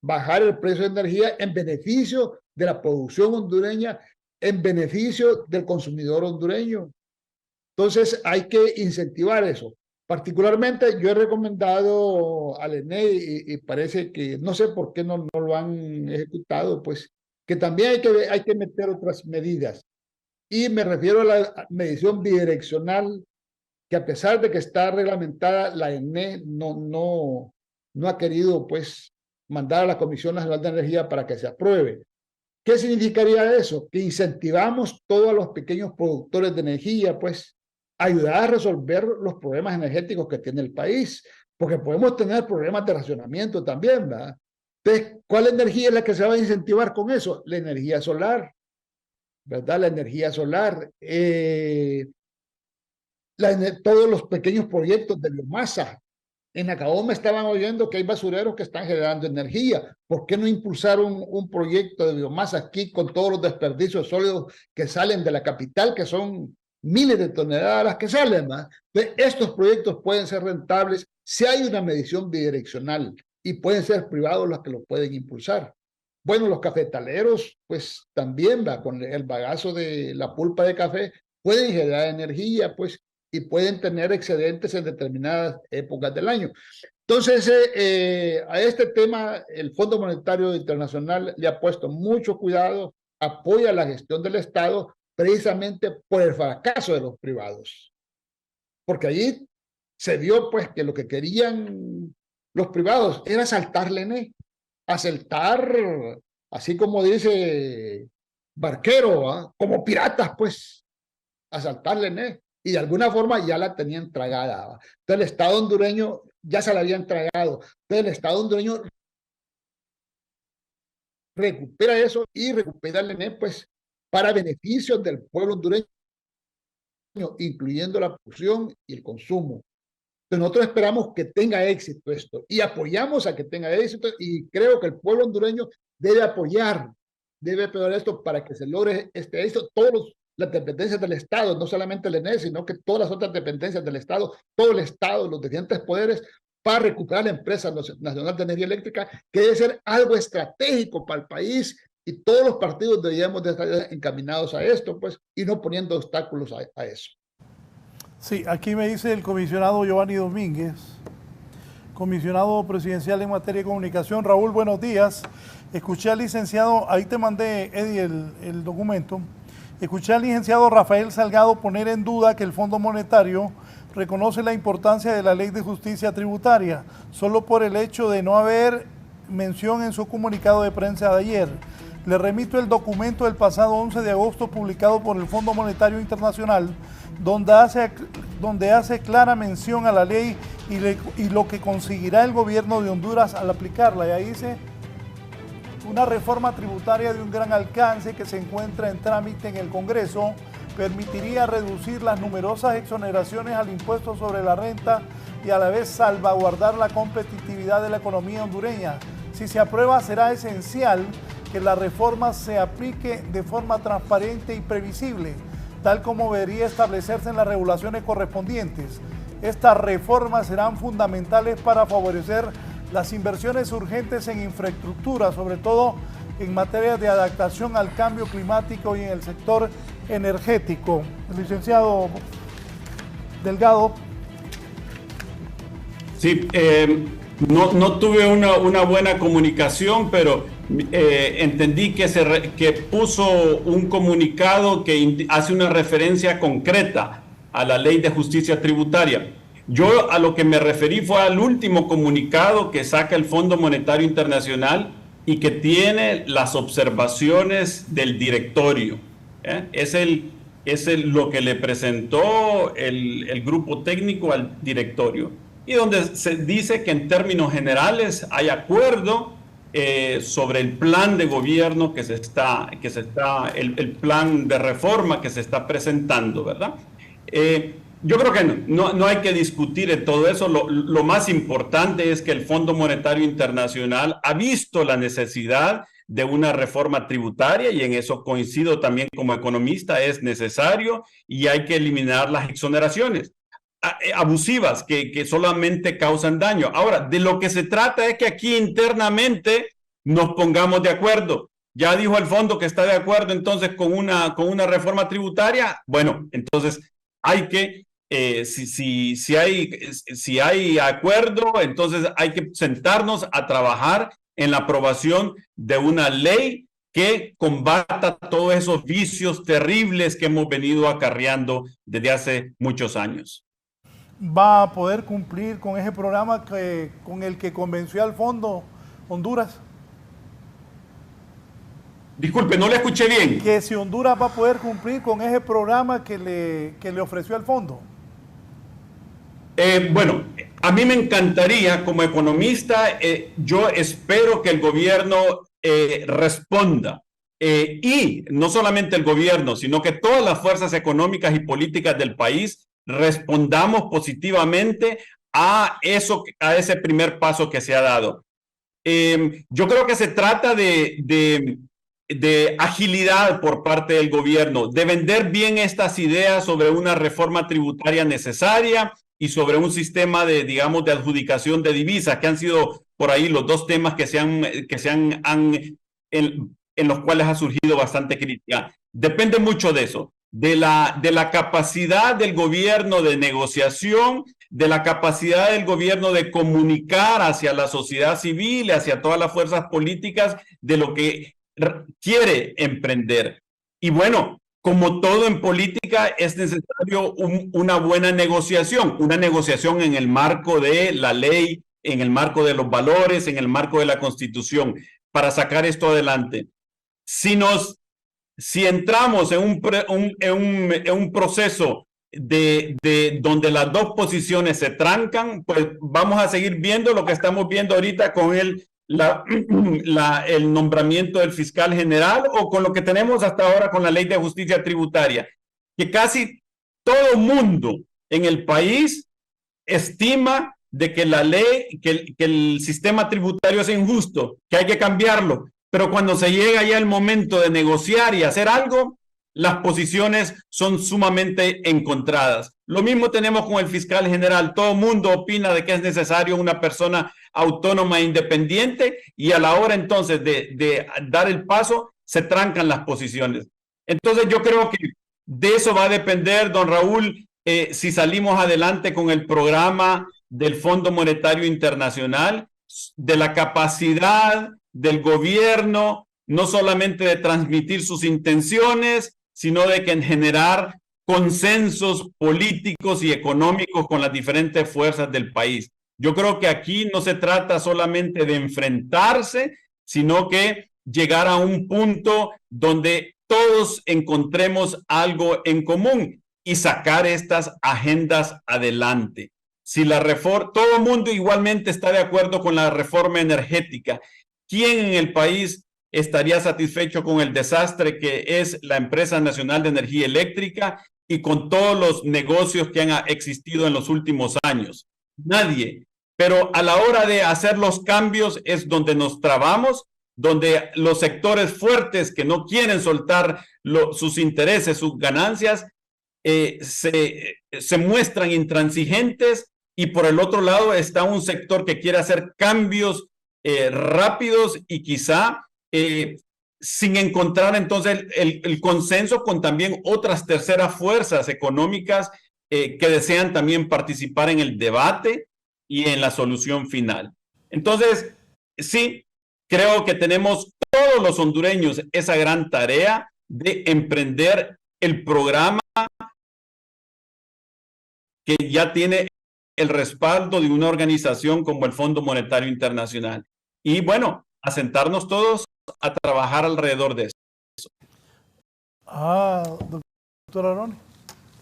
bajar el precio de energía en beneficio de la producción hondureña, en beneficio del consumidor hondureño. Entonces hay que incentivar eso. Particularmente yo he recomendado al ENE y parece que no sé por qué no lo han ejecutado, pues, que también hay que meter otras medidas. Y me refiero a la medición bidireccional, que a pesar de que está reglamentada, la ENE no ha querido, pues, mandar a la Comisión Nacional de Energía para que se apruebe. ¿Qué significaría eso? Que incentivamos todos los pequeños productores de energía, pues, a ayudar a resolver los problemas energéticos que tiene el país, porque podemos tener problemas de racionamiento también, ¿verdad? Entonces, ¿cuál energía es la que se va a incentivar con eso? La energía solar, ¿verdad? La energía solar, todos los pequeños proyectos de biomasa. En Acaboma estaban oyendo que hay basureros que están generando energía. ¿Por qué no impulsar un proyecto de biomasa aquí con todos los desperdicios sólidos que salen de la capital, que son miles de toneladas las que salen, ¿verdad? Entonces, estos proyectos pueden ser rentables si hay una medición bidireccional y pueden ser privados los que lo pueden impulsar. Bueno, los cafetaleros, pues también va con el bagazo de la pulpa de café, pueden generar energía, pues, y pueden tener excedentes en determinadas épocas del año. Entonces, a este tema, el Fondo Monetario Internacional le ha puesto mucho cuidado, apoya la gestión del Estado precisamente por el fracaso de los privados. Porque allí se vio, pues, que lo que querían los privados era asaltar ENE, asaltar, así como dice Barquero, ¿eh? Como piratas, pues, asaltar ENE. Y de alguna forma ya la tenían tragada. ¿Va? Entonces el Estado hondureño ya se la habían tragado. Entonces el Estado hondureño recupera eso y recupera el ENE, pues, para beneficios del pueblo hondureño, incluyendo la producción y el consumo. Entonces nosotros esperamos que tenga éxito esto y apoyamos a que tenga éxito, y creo que el pueblo hondureño debe apoyar esto para que se logre este éxito. Las dependencias del Estado, no solamente el ENE, sino que todas las otras dependencias del Estado, todo el Estado, los diferentes poderes, para recuperar la empresa nacional de energía eléctrica, que debe ser algo estratégico para el país, y todos los partidos deberíamos de estar encaminados a esto, pues, y no poniendo obstáculos a eso. Sí, aquí me dice el comisionado Giovanni Domínguez, comisionado presidencial en materia de comunicación. Raúl, buenos días. Escuché al licenciado, ahí te mandé, Eddie, el documento. Escuché al licenciado Rafael Salgado poner en duda que el Fondo Monetario reconoce la importancia de la Ley de Justicia Tributaria, solo por el hecho de no haber mención en su comunicado de prensa de ayer. Le remito el documento del pasado 11 de agosto publicado por el Fondo Monetario Internacional, donde hace clara mención a la ley y lo que conseguirá el gobierno de Honduras al aplicarla. Y ahí dice: una reforma tributaria de un gran alcance que se encuentra en trámite en el Congreso permitiría reducir las numerosas exoneraciones al impuesto sobre la renta y a la vez salvaguardar la competitividad de la economía hondureña. Si se aprueba, será esencial que la reforma se aplique de forma transparente y previsible, tal como debería establecerse en las regulaciones correspondientes. Estas reformas serán fundamentales para favorecer las inversiones urgentes en infraestructura, sobre todo en materia de adaptación al cambio climático y en el sector energético. El licenciado Delgado. Sí, no tuve una buena comunicación, pero entendí que puso un comunicado que hace una referencia concreta a la Ley de Justicia Tributaria. Yo a lo que me referí fue al último comunicado que saca el Fondo Monetario Internacional y que tiene las observaciones del directorio. Es lo que le presentó el grupo técnico al directorio, y donde se dice que en términos generales hay acuerdo sobre el plan de gobierno el plan de reforma que se está presentando, ¿verdad? Yo creo que no hay que discutir en todo eso. Lo más importante es que el Fondo Monetario Internacional ha visto la necesidad de una reforma tributaria, y en eso coincido también como economista, es necesario, y hay que eliminar las exoneraciones abusivas que solamente causan daño. Ahora, de lo que se trata es que aquí internamente nos pongamos de acuerdo. Ya dijo el fondo que está de acuerdo entonces con una reforma tributaria. Bueno, entonces hay que, si hay acuerdo, entonces hay que sentarnos a trabajar en la aprobación de una ley que combata todos esos vicios terribles que hemos venido acarreando desde hace muchos años. ¿Va a poder cumplir con ese programa con el que convenció al fondo Honduras? Disculpe, no le escuché bien. Que si Honduras va a poder cumplir con ese programa que le ofreció al fondo. Bueno, a mí me encantaría, como economista, yo espero que el gobierno responda. Y no solamente el gobierno, sino que todas las fuerzas económicas y políticas del país respondamos positivamente a ese primer paso que se ha dado. Yo creo que se trata de agilidad por parte del gobierno, de vender bien estas ideas sobre una reforma tributaria necesaria, y sobre un sistema de, digamos, de adjudicación de divisas, que han sido por ahí los dos temas en los cuales ha surgido bastante crítica. Depende mucho de eso, de la capacidad del gobierno de negociación, de la capacidad del gobierno de comunicar hacia la sociedad civil, hacia todas las fuerzas políticas, de lo que quiere emprender. Y bueno, como todo en política, es necesario una buena negociación, una negociación en el marco de la ley, en el marco de los valores, en el marco de la Constitución, para sacar esto adelante. Si entramos en un proceso donde las dos posiciones se trancan, pues vamos a seguir viendo lo que estamos viendo ahorita con el nombramiento del fiscal general, o con lo que tenemos hasta ahora con la ley de justicia tributaria, que casi todo mundo en el país estima de que la ley, que el sistema tributario es injusto, que hay que cambiarlo, pero cuando se llega ya el momento de negociar y hacer algo, las posiciones son sumamente encontradas. Lo mismo tenemos con el fiscal general. Todo el mundo opina de que es necesario una persona autónoma e independiente, y a la hora entonces de dar el paso, se trancan las posiciones. Entonces yo creo que de eso va a depender, don Raúl, si salimos adelante con el programa del Fondo Monetario Internacional, de la capacidad del gobierno, no solamente de transmitir sus intenciones, sino de que generar consensos políticos y económicos con las diferentes fuerzas del país. Yo creo que aquí no se trata solamente de enfrentarse, sino que llegar a un punto donde todos encontremos algo en común y sacar estas agendas adelante. Si todo el mundo igualmente está de acuerdo con la reforma energética, ¿quién en el país estaría satisfecho con el desastre que es la Empresa Nacional de Energía Eléctrica y con todos los negocios que han existido en los últimos años? Nadie. Pero a la hora de hacer los cambios es donde nos trabamos, donde los sectores fuertes que no quieren soltar sus intereses, sus ganancias, se muestran intransigentes, y por el otro lado está un sector que quiere hacer cambios rápidos y quizá sin encontrar entonces el consenso con también otras terceras fuerzas económicas que desean también participar en el debate y en la solución final. Entonces, sí, creo que tenemos todos los hondureños esa gran tarea de emprender el programa que ya tiene el respaldo de una organización como el Fondo Monetario Internacional. Y bueno, a sentarnos todos a trabajar alrededor de eso. Doctor Aroni.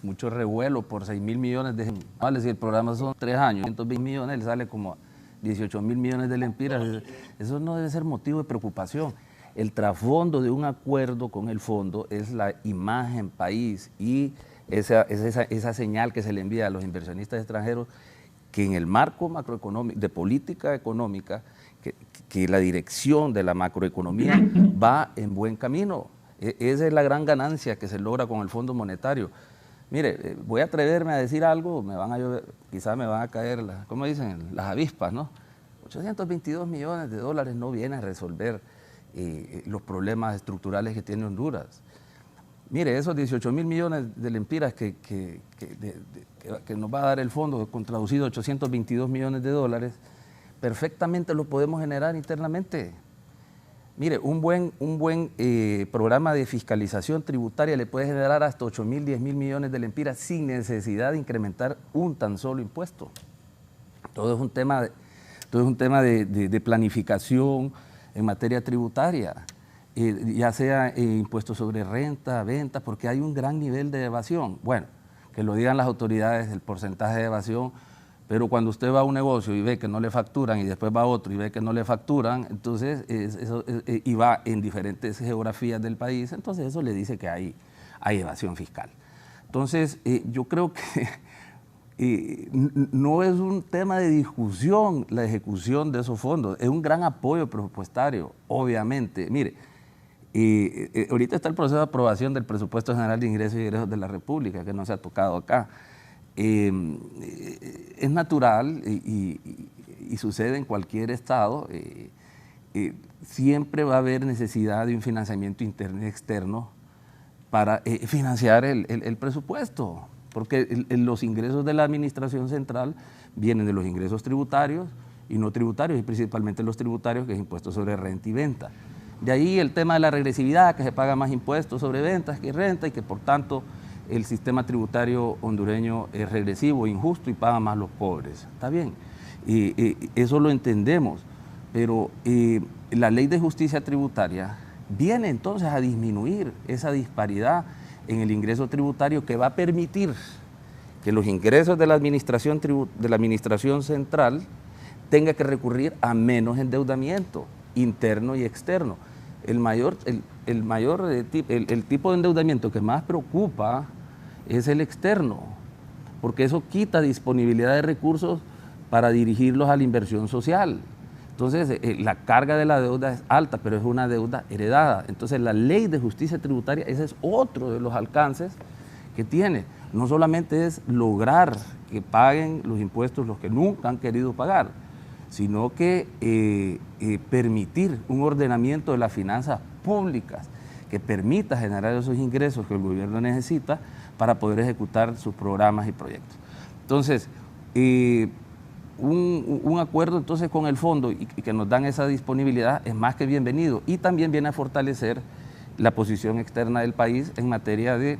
Mucho revuelo por 6.000 millones de anuales, si el programa son 3 años, 120 millones, le sale como 18.000 millones de lempiras. Eso no debe ser motivo de preocupación. El trasfondo de un acuerdo con el fondo es la imagen país y esa señal que se le envía a los inversionistas extranjeros, que en el marco macroeconómico, de política económica, que la dirección de la macroeconomía va en buen camino. Esa es la gran ganancia que se logra con el Fondo Monetario. Mire, voy a atreverme a decir algo, quizás me van a caer, ¿cómo dicen? Las avispas, ¿no? 822 millones de dólares no vienen a resolver los problemas estructurales que tiene Honduras. Mire, esos 18.000 millones de lempiras que nos va a dar el fondo, con traducido 822 millones de dólares, perfectamente lo podemos generar internamente. Mire, un buen programa de fiscalización tributaria le puede generar hasta 8.000, 10.000 millones de lempiras sin necesidad de incrementar un tan solo impuesto. Todo es un tema de planificación en materia tributaria, ya sea impuestos sobre renta, venta, porque hay un gran nivel de evasión. Bueno, que lo digan las autoridades del porcentaje de evasión, pero cuando usted va a un negocio y ve que no le facturan y después va a otro y ve que no le facturan, entonces y va en diferentes geografías del país, entonces eso le dice que hay evasión fiscal. Entonces yo creo que no es un tema de discusión la ejecución de esos fondos, es un gran apoyo presupuestario, obviamente. Mire, ahorita está el proceso de aprobación del Presupuesto General de Ingresos y Egresos de la República, que no se ha tocado acá. es natural y sucede en cualquier estado, siempre va a haber necesidad de un financiamiento interno y externo para financiar el presupuesto, porque los ingresos de la administración central vienen de los ingresos tributarios y no tributarios, y principalmente los tributarios, que es impuestos sobre renta y venta. De ahí el tema de la regresividad, que se paga más impuestos sobre ventas que renta y que por tanto el sistema tributario hondureño es regresivo, injusto y pagan más los pobres. Está bien, eso lo entendemos, pero la ley de justicia tributaria viene entonces a disminuir esa disparidad en el ingreso tributario, que va a permitir que los ingresos de la administración central tenga que recurrir a menos endeudamiento interno y externo. El tipo de endeudamiento que más preocupa es el externo, porque eso quita disponibilidad de recursos para dirigirlos a la inversión social. Entonces, la carga de la deuda es alta, pero es una deuda heredada. Entonces, la ley de justicia tributaria, ese es otro de los alcances que tiene. No solamente es lograr que paguen los impuestos los que nunca han querido pagar, sino que permitir un ordenamiento de las finanzas públicas que permita generar esos ingresos que el gobierno necesita para poder ejecutar sus programas y proyectos. Entonces, un acuerdo entonces con el fondo y que nos dan esa disponibilidad es más que bienvenido, y también viene a fortalecer la posición externa del país en materia de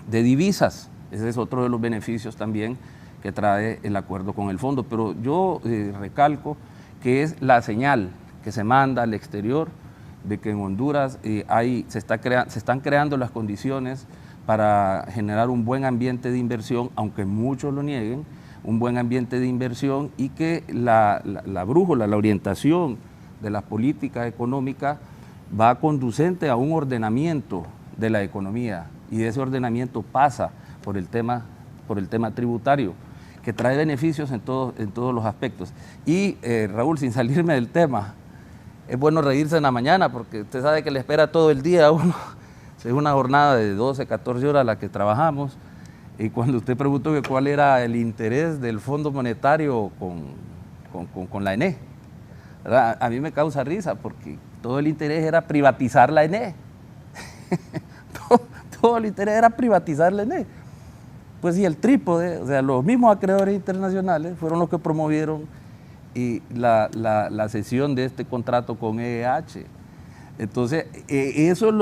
divisas. Ese es otro de los beneficios también que trae el acuerdo con el fondo, pero yo recalco que es la señal que se manda al exterior de que en Honduras se están creando las condiciones para generar un buen ambiente de inversión, aunque muchos lo nieguen, un buen ambiente de inversión, y que la brújula, la orientación de las políticas económicas va conducente a un ordenamiento de la economía, y ese ordenamiento pasa por el tema tributario, que trae beneficios en todos los aspectos. Y Raúl, sin salirme del tema, es bueno reírse en la mañana, porque usted sabe que le espera todo el día a uno. Es una jornada de 12, 14 horas la que trabajamos, y cuando usted preguntó que cuál era el interés del Fondo Monetario con la ENE, ¿verdad? A mí me causa risa, porque todo el interés era privatizar la ENE. todo el interés era privatizar la ENE. Pues sí, el trípode, o sea, los mismos acreedores internacionales fueron los que promovieron la cesión de este contrato con EEH. Entonces, eso es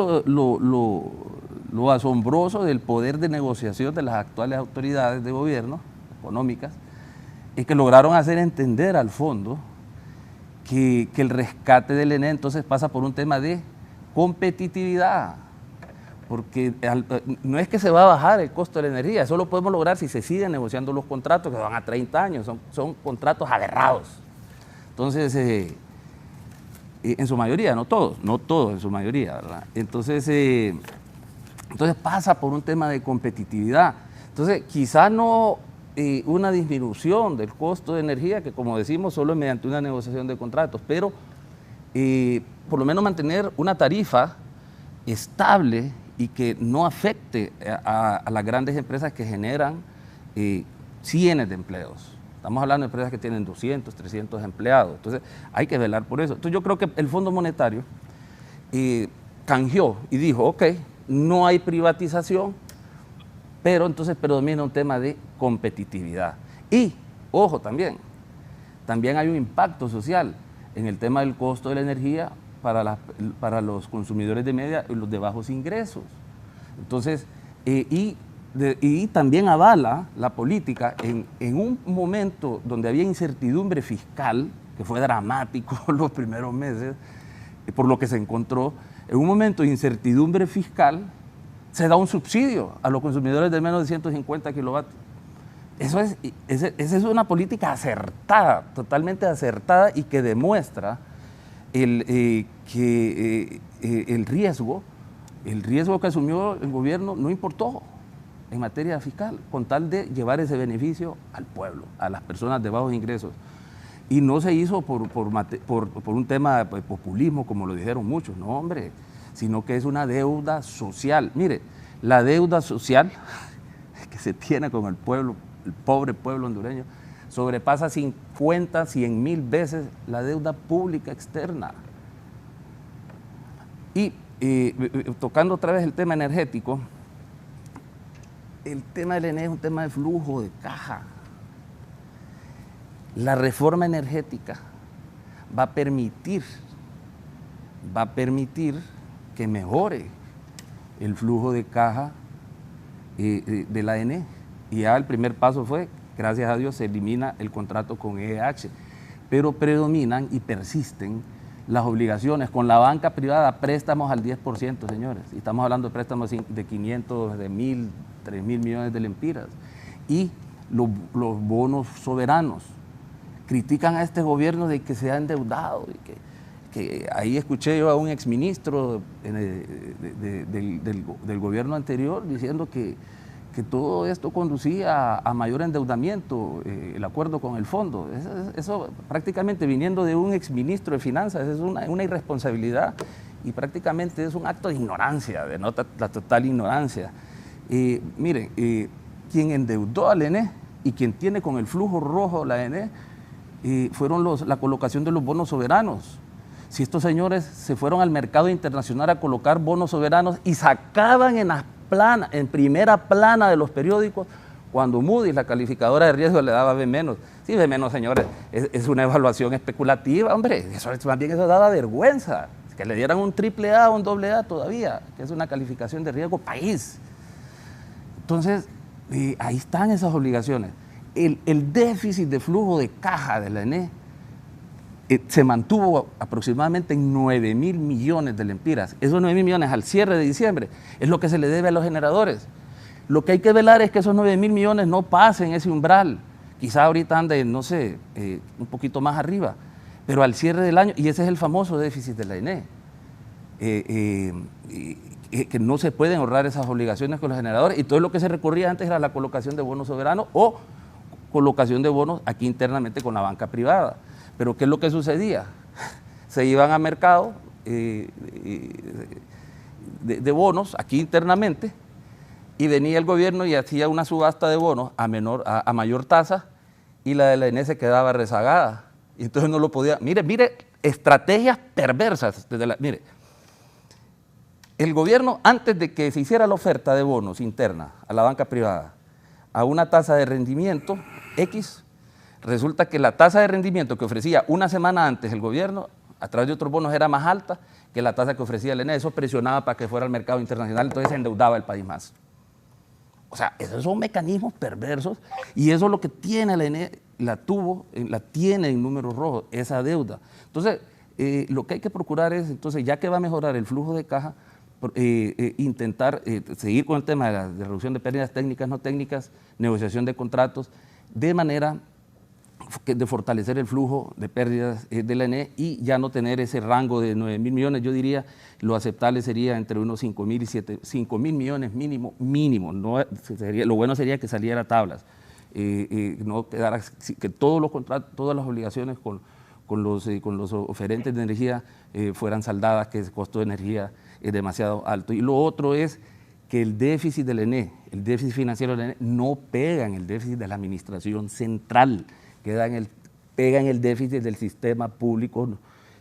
lo asombroso del poder de negociación de las actuales autoridades de gobierno económicas, es que lograron hacer entender al fondo que el rescate del ENE entonces pasa por un tema de competitividad, porque no es que se va a bajar el costo de la energía, eso lo podemos lograr si se siguen negociando los contratos que van a 30 años, son contratos aberrados. Entonces, en su mayoría, no todos en su mayoría, ¿verdad? Entonces pasa por un tema de competitividad. Entonces, quizá no una disminución del costo de energía, que como decimos, solo es mediante una negociación de contratos, pero por lo menos mantener una tarifa estable y que no afecte a las grandes empresas que generan cientos de empleos. Estamos hablando de empresas que tienen 200, 300 empleados. Entonces, hay que velar por eso. Entonces, yo creo que el Fondo Monetario canjeó y dijo, ok, no hay privatización, pero entonces predomina un tema de competitividad. Y, ojo, también hay un impacto social en el tema del costo de la energía para los consumidores de media y los de bajos ingresos. Entonces, y también avala la política en un momento donde había incertidumbre fiscal, que fue dramático los primeros meses, por lo que se encontró. En un momento de incertidumbre fiscal, se da un subsidio a los consumidores de menos de 150 kilovatios. Esa es una política acertada, totalmente acertada, y que demuestra que el riesgo que asumió el gobierno no importó en materia fiscal, con tal de llevar ese beneficio al pueblo, a las personas de bajos ingresos. Y no se hizo por un tema de populismo, como lo dijeron muchos, no, hombre, sino que es una deuda social. Mire, la deuda social, que que se tiene con el pueblo, el pobre pueblo hondureño, sobrepasa 50, 100 mil veces la deuda pública externa. Y tocando otra vez el tema energético, el tema del ENE es un tema de flujo de caja. La reforma energética va a permitir que mejore el flujo de caja de la ENE. Y ya el primer paso fue, gracias a Dios, se elimina el contrato con EEH, pero predominan y persisten las obligaciones con la banca privada, préstamos al 10%, señores. Y estamos hablando de préstamos de 500, de 1.000, 3.000 millones de lempiras. Y los bonos soberanos. Critican a este gobierno de que se ha endeudado. Y que ahí escuché yo a un exministro del gobierno anterior diciendo que todo esto conducía a mayor endeudamiento, el acuerdo con el fondo. Eso prácticamente viniendo de un exministro de Finanzas es una irresponsabilidad y prácticamente es un acto de ignorancia, denota la total ignorancia. Miren, quien endeudó al ENE y quien tiene con el flujo rojo la ENE fueron la colocación de los bonos soberanos. Si estos señores se fueron al mercado internacional a colocar bonos soberanos y sacaban en primera plana de los periódicos, cuando Moody's, la calificadora de riesgo, le daba B-. Sí, B-, señores, es una evaluación especulativa, hombre, más bien eso daba vergüenza, que le dieran un AAA o un AA todavía, que es una calificación de riesgo país. Entonces, ahí están esas obligaciones. El déficit de flujo de caja de la ENE se mantuvo aproximadamente en 9.000 millones de lempiras. Esos 9.000 millones al cierre de diciembre es lo que se le debe a los generadores. Lo que hay que velar es que esos 9.000 millones no pasen ese umbral. Quizá ahorita ande, no sé, un poquito más arriba, pero al cierre del año, y ese es el famoso déficit de la ENE, que no se pueden ahorrar esas obligaciones con los generadores, y todo lo que se recurría antes era la colocación de bonos soberanos o colocación de bonos aquí internamente con la banca privada. Pero ¿qué es lo que sucedía? Se iban a mercado de bonos aquí internamente y venía el gobierno y hacía una subasta de bonos a mayor tasa y la de la ENE se quedaba rezagada. Y entonces no lo podía. Mire, estrategias perversas. Mire, el gobierno, antes de que se hiciera la oferta de bonos interna a la banca privada a una tasa de rendimiento X, resulta que la tasa de rendimiento que ofrecía una semana antes el gobierno, a través de otros bonos, era más alta que la tasa que ofrecía el ENE. Eso presionaba para que fuera al mercado internacional, entonces se endeudaba el país más. O sea, esos son mecanismos perversos y eso es lo que tiene la ENE, la tiene en números rojos, esa deuda. Entonces, lo que hay que procurar es, entonces, ya que va a mejorar el flujo de caja, intentar seguir con el tema de la reducción de pérdidas técnicas, no técnicas, negociación de contratos, de manera de fortalecer el flujo de pérdidas de la ENE y ya no tener ese rango de 9.000 millones. Yo diría lo aceptable sería entre unos 5.000 y 5.000 millones mínimo. No, lo bueno sería que saliera a tablas, no quedara, que todos los contratos, todas las obligaciones con los oferentes de energía fueran saldadas, que el costo de energía es demasiado alto. Y lo otro es que el déficit del ENE, el déficit financiero del ENE, no pega en el déficit de la administración central, pega en el déficit del sistema público,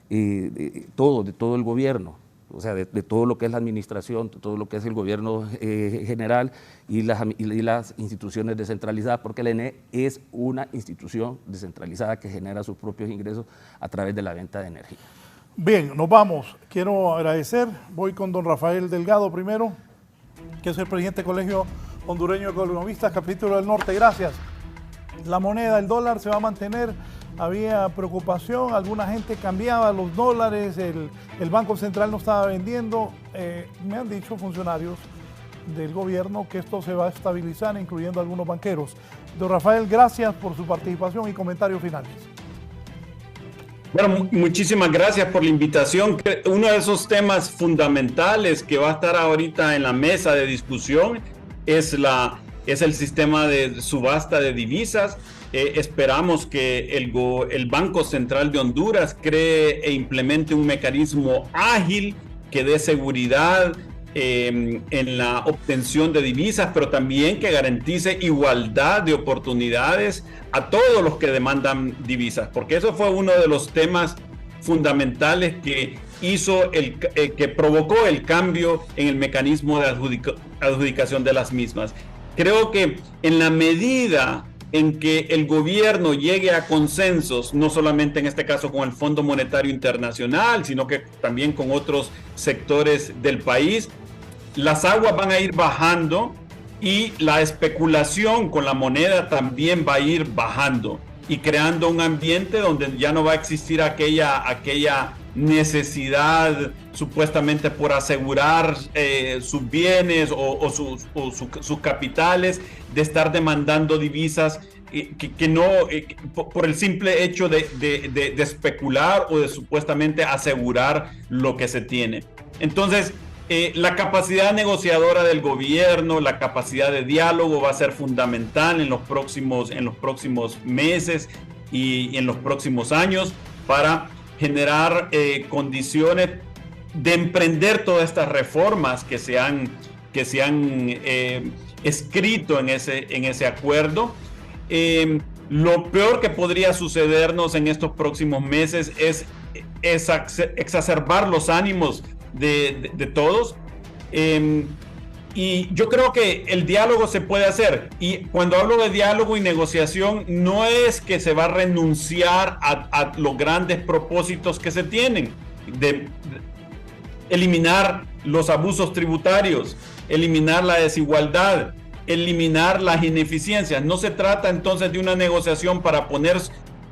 de todo el gobierno, o sea, de todo lo que es la administración, todo lo que es el gobierno general y las instituciones descentralizadas, porque el ENE es una institución descentralizada que genera sus propios ingresos a través de la venta de energía. Bien, nos vamos. Quiero agradecer, voy con don Rafael Delgado primero, que es el presidente del Colegio Hondureño de Economistas, capítulo del Norte. Gracias. La moneda, el dólar se va a mantener, había preocupación, alguna gente cambiaba los dólares, el Banco Central no estaba vendiendo. Me han dicho funcionarios del gobierno que esto se va a estabilizar, incluyendo algunos banqueros. Don Rafael, gracias por su participación y comentarios finales. Bueno, muchísimas gracias por la invitación. Uno de esos temas fundamentales que va a estar ahorita en la mesa de discusión es el sistema de subasta de divisas. Esperamos que el Banco Central de Honduras cree e implemente un mecanismo ágil que dé seguridad en la obtención de divisas, pero también que garantice igualdad de oportunidades a todos los que demandan divisas, porque eso fue uno de los temas fundamentales que que provocó el cambio en el mecanismo de adjudicación de las mismas. Creo que en la medida en que el gobierno llegue a consensos, no solamente en este caso con el Fondo Monetario Internacional, sino que también con otros sectores del país, las aguas van a ir bajando y la especulación con la moneda también va a ir bajando y creando un ambiente donde ya no va a existir aquella necesidad supuestamente por asegurar sus bienes o sus capitales, de estar demandando divisas que no, por el simple hecho de especular o de supuestamente asegurar lo que se tiene. Entonces, la capacidad negociadora del gobierno, la capacidad de diálogo va a ser fundamental en los próximos meses y en los próximos años para generar condiciones de emprender todas estas reformas que se han escrito en ese acuerdo. Lo peor que podría sucedernos en estos próximos meses es exacerbar los ánimos de todos. Y yo creo que el diálogo se puede hacer. Y cuando hablo de diálogo y negociación, no es que se va a renunciar a los grandes propósitos que se tienen, de eliminar los abusos tributarios, eliminar la desigualdad, eliminar las ineficiencias. No se trata entonces de una negociación para poner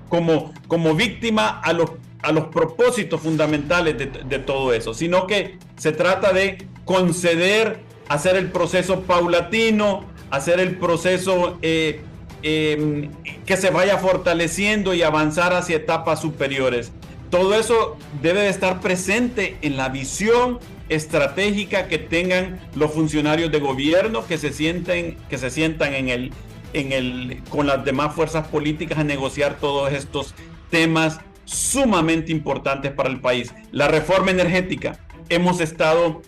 como víctima a los propósitos fundamentales de todo eso, sino que se trata de conceder, hacer el proceso paulatino, hacer el proceso que se vaya fortaleciendo y avanzar hacia etapas superiores. Todo eso debe de estar presente en la visión estratégica que tengan los funcionarios de gobierno que se sientan con las demás fuerzas políticas a negociar todos estos temas sumamente importantes para el país. La reforma energética. Hemos estado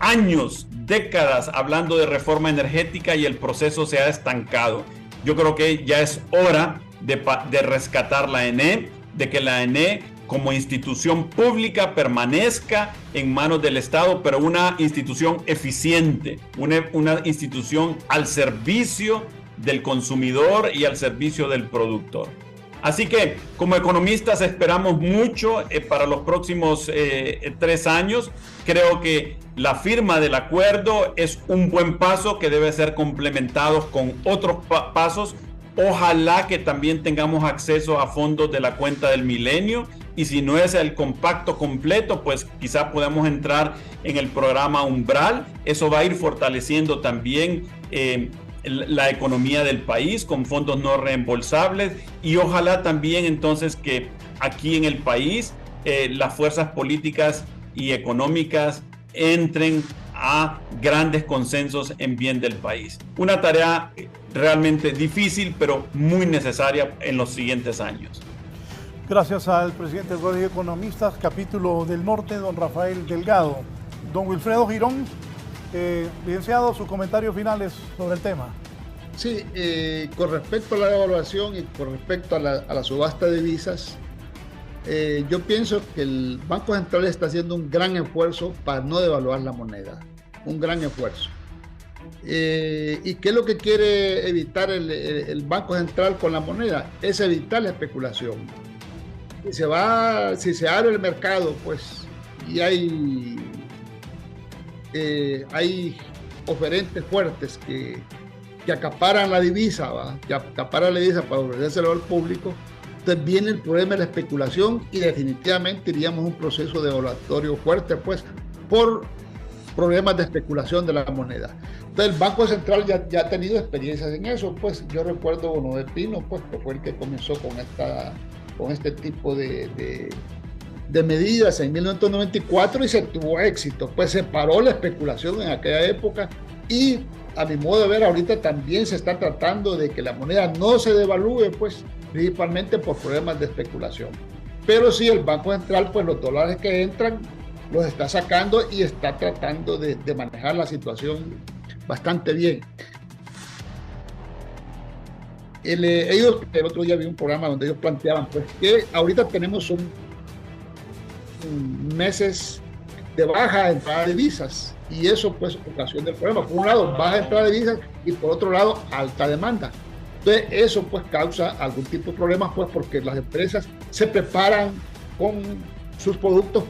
años, décadas hablando de reforma energética y el proceso se ha estancado. Yo creo que ya es hora de rescatar la ENE, de que la ENE como institución pública permanezca en manos del Estado, pero una institución eficiente, una institución al servicio del consumidor y al servicio del productor. Así que como economistas esperamos mucho para los próximos 3 años. Creo que la firma del acuerdo es un buen paso que debe ser complementado con otros pasos. Ojalá que también tengamos acceso a fondos de la cuenta del milenio, y si no es el compacto completo, pues quizá podamos entrar en el programa Umbral. Eso va a ir fortaleciendo también la economía del país con fondos no reembolsables, y ojalá también entonces que aquí en el país las fuerzas políticas y económicas entren a grandes consensos en bien del país. Una tarea realmente difícil, pero muy necesaria en los siguientes años. Gracias al presidente del Colegio de Economistas, capítulo del Norte, don Rafael Delgado. Don Wilfredo Girón, licenciado, sus comentarios finales sobre el tema. Sí, con respecto a la evaluación y con respecto a la subasta de divisas, yo pienso que el Banco Central está haciendo un gran esfuerzo para no devaluar la moneda, un gran esfuerzo. ¿Y qué es lo que quiere evitar el Banco Central con la moneda? Es evitar la especulación. Si se abre el mercado, pues, y hay oferentes fuertes que acaparan la divisa, para ofrecérselo al público, entonces viene el problema de la especulación y definitivamente iríamos a un proceso devaluatorio fuerte, pues, por problemas de especulación de la moneda. Entonces el Banco Central ya ha tenido experiencias en eso, pues yo recuerdo Bono de Pino, pues, que fue el que comenzó con este tipo de medidas en 1994 y se tuvo éxito, pues se paró la especulación en aquella época, y a mi modo de ver ahorita también se está tratando de que la moneda no se devalúe, pues principalmente por problemas de especulación. Pero sí, el Banco Central, pues los dólares que entran los está sacando y está tratando de manejar la situación bastante bien. Ellos, el otro día vi un programa donde ellos planteaban pues, que ahorita tenemos un meses de baja entrada de divisas, y eso pues ocasiona el problema. Por un lado, baja entrada de divisas, y por otro lado, alta demanda. Entonces eso pues causa algún tipo de problemas, pues porque las empresas se preparan con sus productos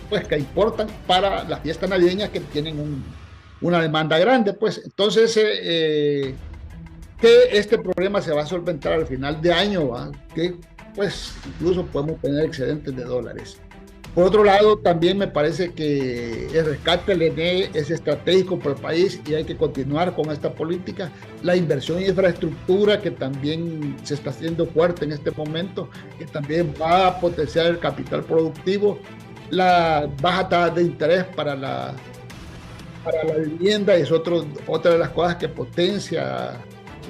pues que importan para las fiestas navideñas, que tienen una demanda grande, pues. Entonces que este problema se va a solventar al final de año, ¿va? Que pues incluso podemos tener excedentes de dólares. Por otro lado, también me parece que el rescate del ENE es estratégico para el país y hay que continuar con esta política. La inversión en infraestructura, que también se está haciendo fuerte en este momento, que también va a potenciar el capital productivo. La baja tasa de interés para la vivienda es otra de las cosas que potencia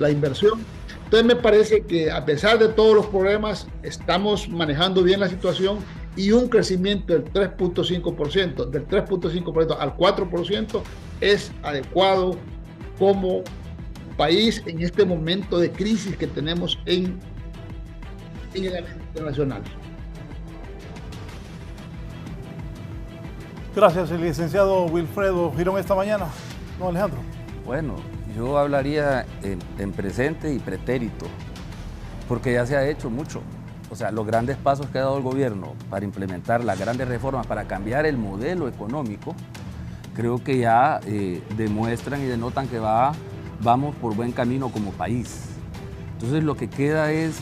la inversión. Entonces me parece que a pesar de todos los problemas, estamos manejando bien la situación, y un crecimiento del 3.5%, del 3.5% al 4% es adecuado como país en este momento de crisis que tenemos en el ámbito internacional. Gracias, el licenciado Wilfredo Girón esta mañana. Don Alejandro. Bueno, yo hablaría en presente y pretérito, porque ya se ha hecho mucho. O sea, los grandes pasos que ha dado el gobierno para implementar las grandes reformas, para cambiar el modelo económico, creo que ya demuestran y denotan que vamos por buen camino como país. Entonces lo que queda es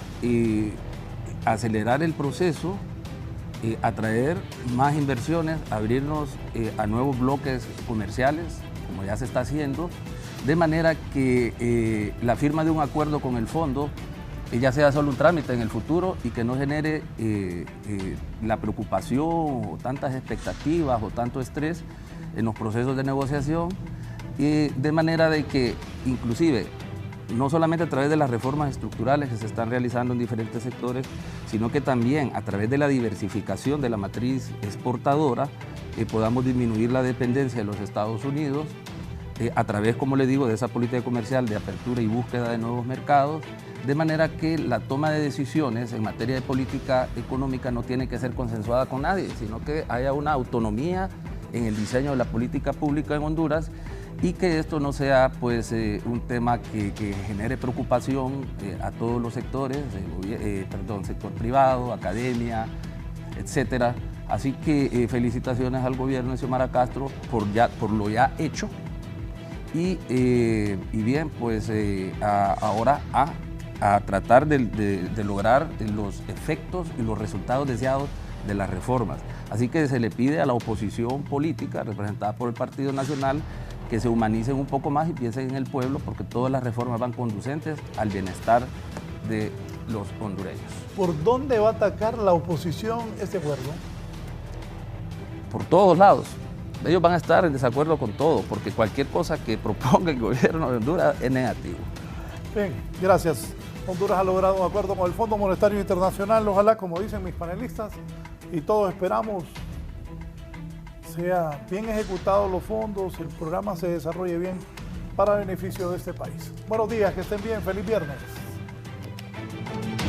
acelerar el proceso, atraer más inversiones, abrirnos a nuevos bloques comerciales, como ya se está haciendo, de manera que la firma de un acuerdo con el fondo ya sea solo un trámite en el futuro y que no genere la preocupación o tantas expectativas o tanto estrés en los procesos de negociación, de manera de que inclusive no solamente a través de las reformas estructurales que se están realizando en diferentes sectores, sino que también a través de la diversificación de la matriz exportadora podamos disminuir la dependencia de los Estados Unidos, a través, como le digo, de esa política comercial de apertura y búsqueda de nuevos mercados, de manera que la toma de decisiones en materia de política económica no tiene que ser consensuada con nadie, sino que haya una autonomía en el diseño de la política pública en Honduras, y que esto no sea pues un tema que genere preocupación a todos los sectores, sector privado, academia, etcétera. Así que felicitaciones al gobierno de Xiomara Castro por lo ya hecho, y bien, pues ahora a tratar de lograr los efectos y los resultados deseados de las reformas. Así que se le pide a la oposición política, representada por el Partido Nacional, que se humanicen un poco más y piensen en el pueblo, porque todas las reformas van conducentes al bienestar de los hondureños. ¿Por dónde va a atacar la oposición este acuerdo? Por todos lados. Ellos van a estar en desacuerdo con todo, porque cualquier cosa que proponga el gobierno de Honduras es negativo. Bien, gracias. Honduras ha logrado un acuerdo con el Fondo Monetario Internacional. Ojalá, como dicen mis panelistas, y todos esperamos, sea bien ejecutado los fondos, el programa se desarrolle bien para beneficio de este país. Buenos días, que estén bien, feliz viernes.